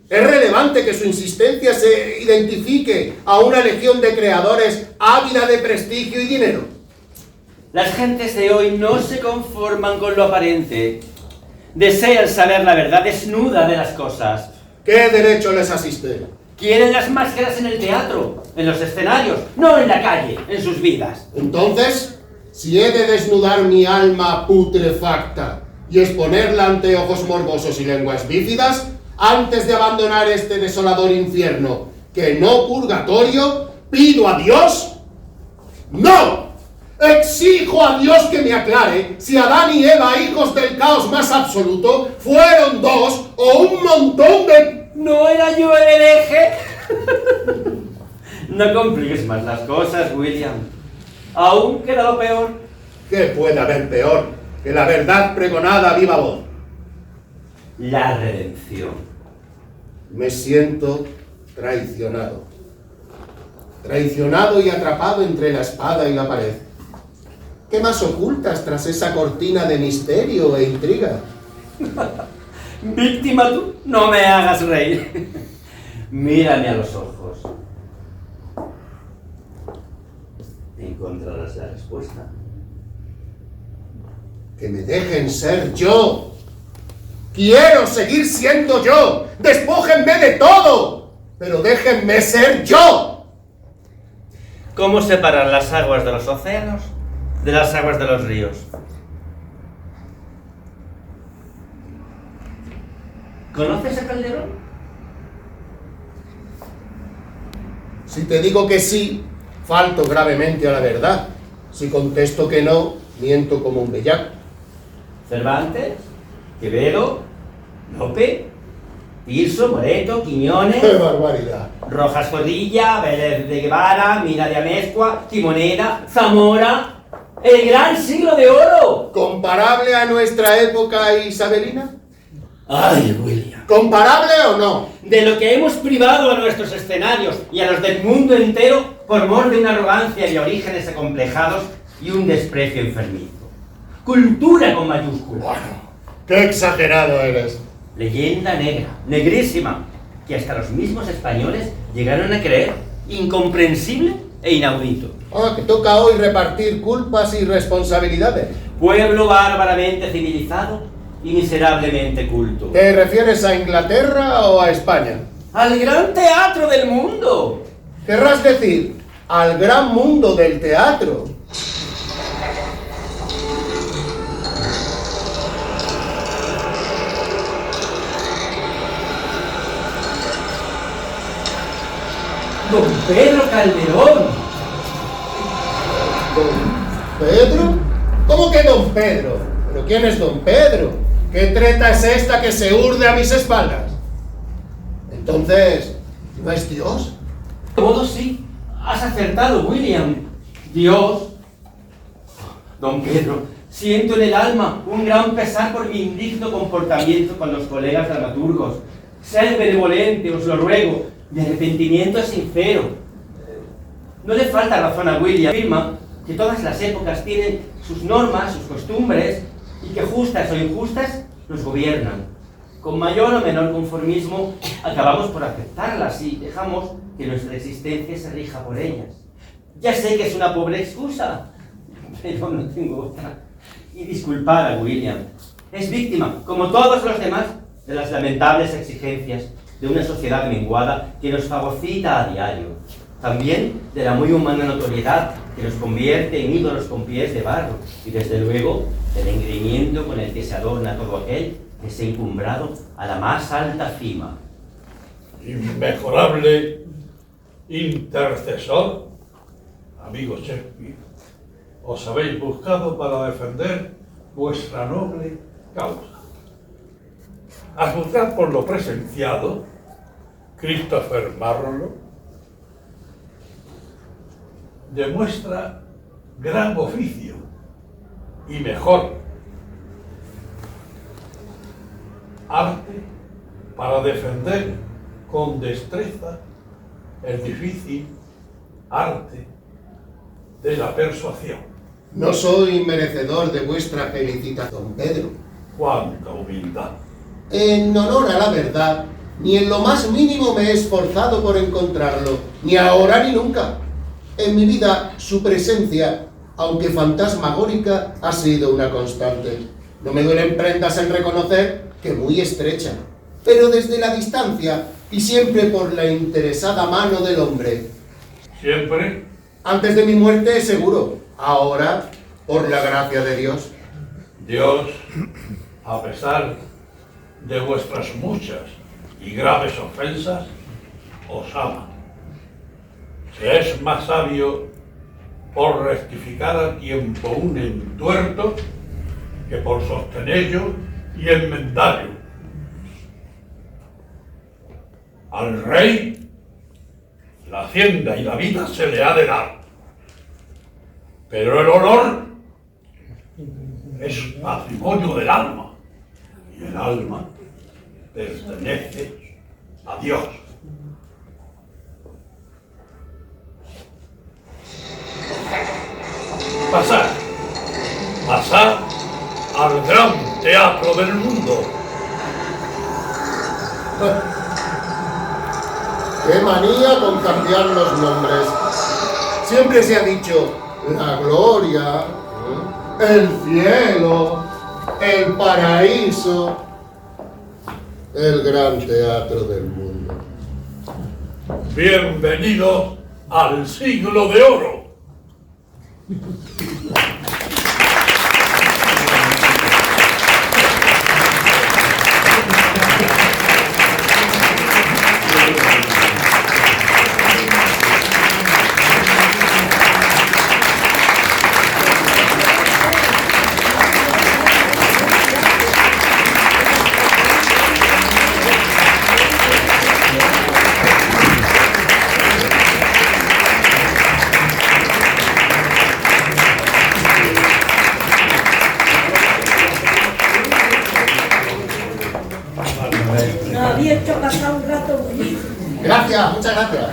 ¿Es relevante que su insistencia se identifique a una legión de creadores ávida de prestigio y dinero? Las gentes de hoy no se conforman con lo aparente. Desean saber la verdad desnuda de las cosas. ¿Qué derecho les asiste? Quieren las máscaras en el teatro, en los escenarios, no en la calle, en sus vidas. Entonces, si he de desnudar mi alma putrefacta y exponerla ante ojos morbosos y lenguas bífidas, antes de abandonar este desolador infierno, que no purgatorio, pido a Dios, ¡no! Exijo a Dios que me aclare si Adán y Eva, hijos del caos más absoluto, fueron 2 o un montón de... ¿No era yo el hereje? No compliques más las cosas, William. Aún queda lo peor. ¿Qué puede haber peor que la verdad pregonada a viva voz? La redención. Me siento traicionado. Traicionado y atrapado entre la espada y la pared. ¿Qué más ocultas tras esa cortina de misterio e intriga? Víctima tú, no me hagas reír. Mírame a los ojos. Encontrarás la respuesta. Que me dejen ser yo. Quiero seguir siendo yo. Despójenme de todo, pero déjenme ser yo. ¿Cómo separar las aguas de los océanos de las aguas de los ríos? ¿Conoces a Calderón? Si te digo que sí, falto gravemente a la verdad. Si contesto que no, miento como un bellaco. Cervantes, Quevedo, Lope, Tirso, Moreto, Quiñones, ¡Qué barbaridad! Rojas Cordilla, Vélez de Guevara, Mira de Amezcua, Timoneda, Zamora, el gran siglo de oro. ¿Comparable a nuestra época isabelina? Ay, William. ¿Comparable o no? De lo que hemos privado a nuestros escenarios y a los del mundo entero por mor de una arrogancia de orígenes acomplejados y un desprecio enfermizo. Cultura con mayúsculas. Bueno, qué exagerado eres. Leyenda negra, negrísima, que hasta los mismos españoles llegaron a creer incomprensible e inaudito. Que toca hoy repartir culpas y responsabilidades. Pueblo bárbaramente civilizado y miserablemente culto. ¿Te refieres a Inglaterra o a España? ¡Al gran teatro del mundo! Querrás decir, al gran mundo del teatro. ¡Don Pedro Calderón! ¿Don Pedro? ¿Cómo que don Pedro? ¿Pero quién es don Pedro? ¿Qué treta es esta que se urde a mis espaldas? Entonces, ¿no es Dios? De modo sí, has acertado, William. Dios. Don Pedro, siento en el alma un gran pesar por mi indigno comportamiento con los colegas dramaturgos. Sed benevolente, os lo ruego. Mi arrepentimiento es sincero. No le falta razón a William. Afirma que todas las épocas tienen sus normas, sus costumbres, y que justas o injustas nos gobiernan. Con mayor o menor conformismo acabamos por aceptarlas y dejamos que nuestra existencia se rija por ellas. Ya sé que es una pobre excusa, pero no tengo otra. Y disculpad a William. Es víctima, como todos los demás, de las lamentables exigencias de una sociedad menguada que nos fagocita a diario. También de la muy humana notoriedad que nos convierte en ídolos con pies de barro. Y desde luego del engreimiento con el que se adorna todo aquel que se ha encumbrado a la más alta cima. Inmejorable intercesor, amigo Shakespeare, os habéis buscado para defender vuestra noble causa. A juzgar por lo presenciado, Christopher Marlowe demuestra gran oficio y mejor arte para defender con destreza el difícil arte de la persuasión. No soy merecedor de vuestra felicitación, Pedro. ¡Cuánta humildad! En honor a la verdad, ni en lo más mínimo me he esforzado por encontrarlo, ni ahora ni nunca. En mi vida, su presencia, aunque fantasmagórica, ha sido una constante. No me duelen prendas en reconocer que muy estrecha, pero desde la distancia y siempre por la interesada mano del hombre. Siempre. Antes de mi muerte, seguro. Ahora, por la gracia de Dios. Dios, a pesar de vuestras muchas y graves ofensas, os ama. Se es más sabio por rectificar a tiempo un entuerto que por sostenello y enmendarlo. Al rey la hacienda y la vida se le ha de dar, pero el honor es patrimonio del alma, y el alma pertenece a Dios. Pasad al gran teatro del mundo. ¡Qué manía con cambiar los nombres! Siempre se ha dicho la gloria, el cielo, el paraíso, el gran teatro del mundo. Bienvenido al siglo de oro. Gracias, muchas gracias.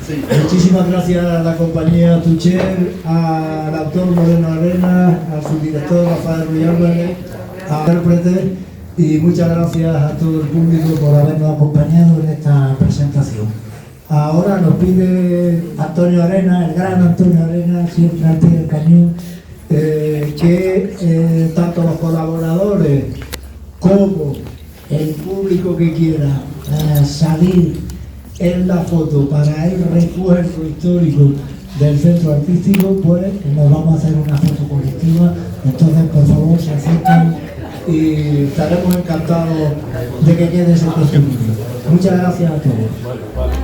Sí. Muchísimas gracias a la compañía Tuchel, al autor Moreno Arena, a su director Rafael Ruiz Álvarez, a intérprete, y muchas gracias a todo el público por habernos acompañado en esta presentación. Ahora nos pide Antonio Arena, el gran Antonio Arena, siempre al pie del cañón, que tanto los colaboradores como el público que quiera salir en la foto para el recuerdo histórico del centro artístico, pues nos vamos a hacer una foto colectiva. Entonces, por favor, se acercan y estaremos encantados de que quede ese testimonio. Muchas gracias a todos.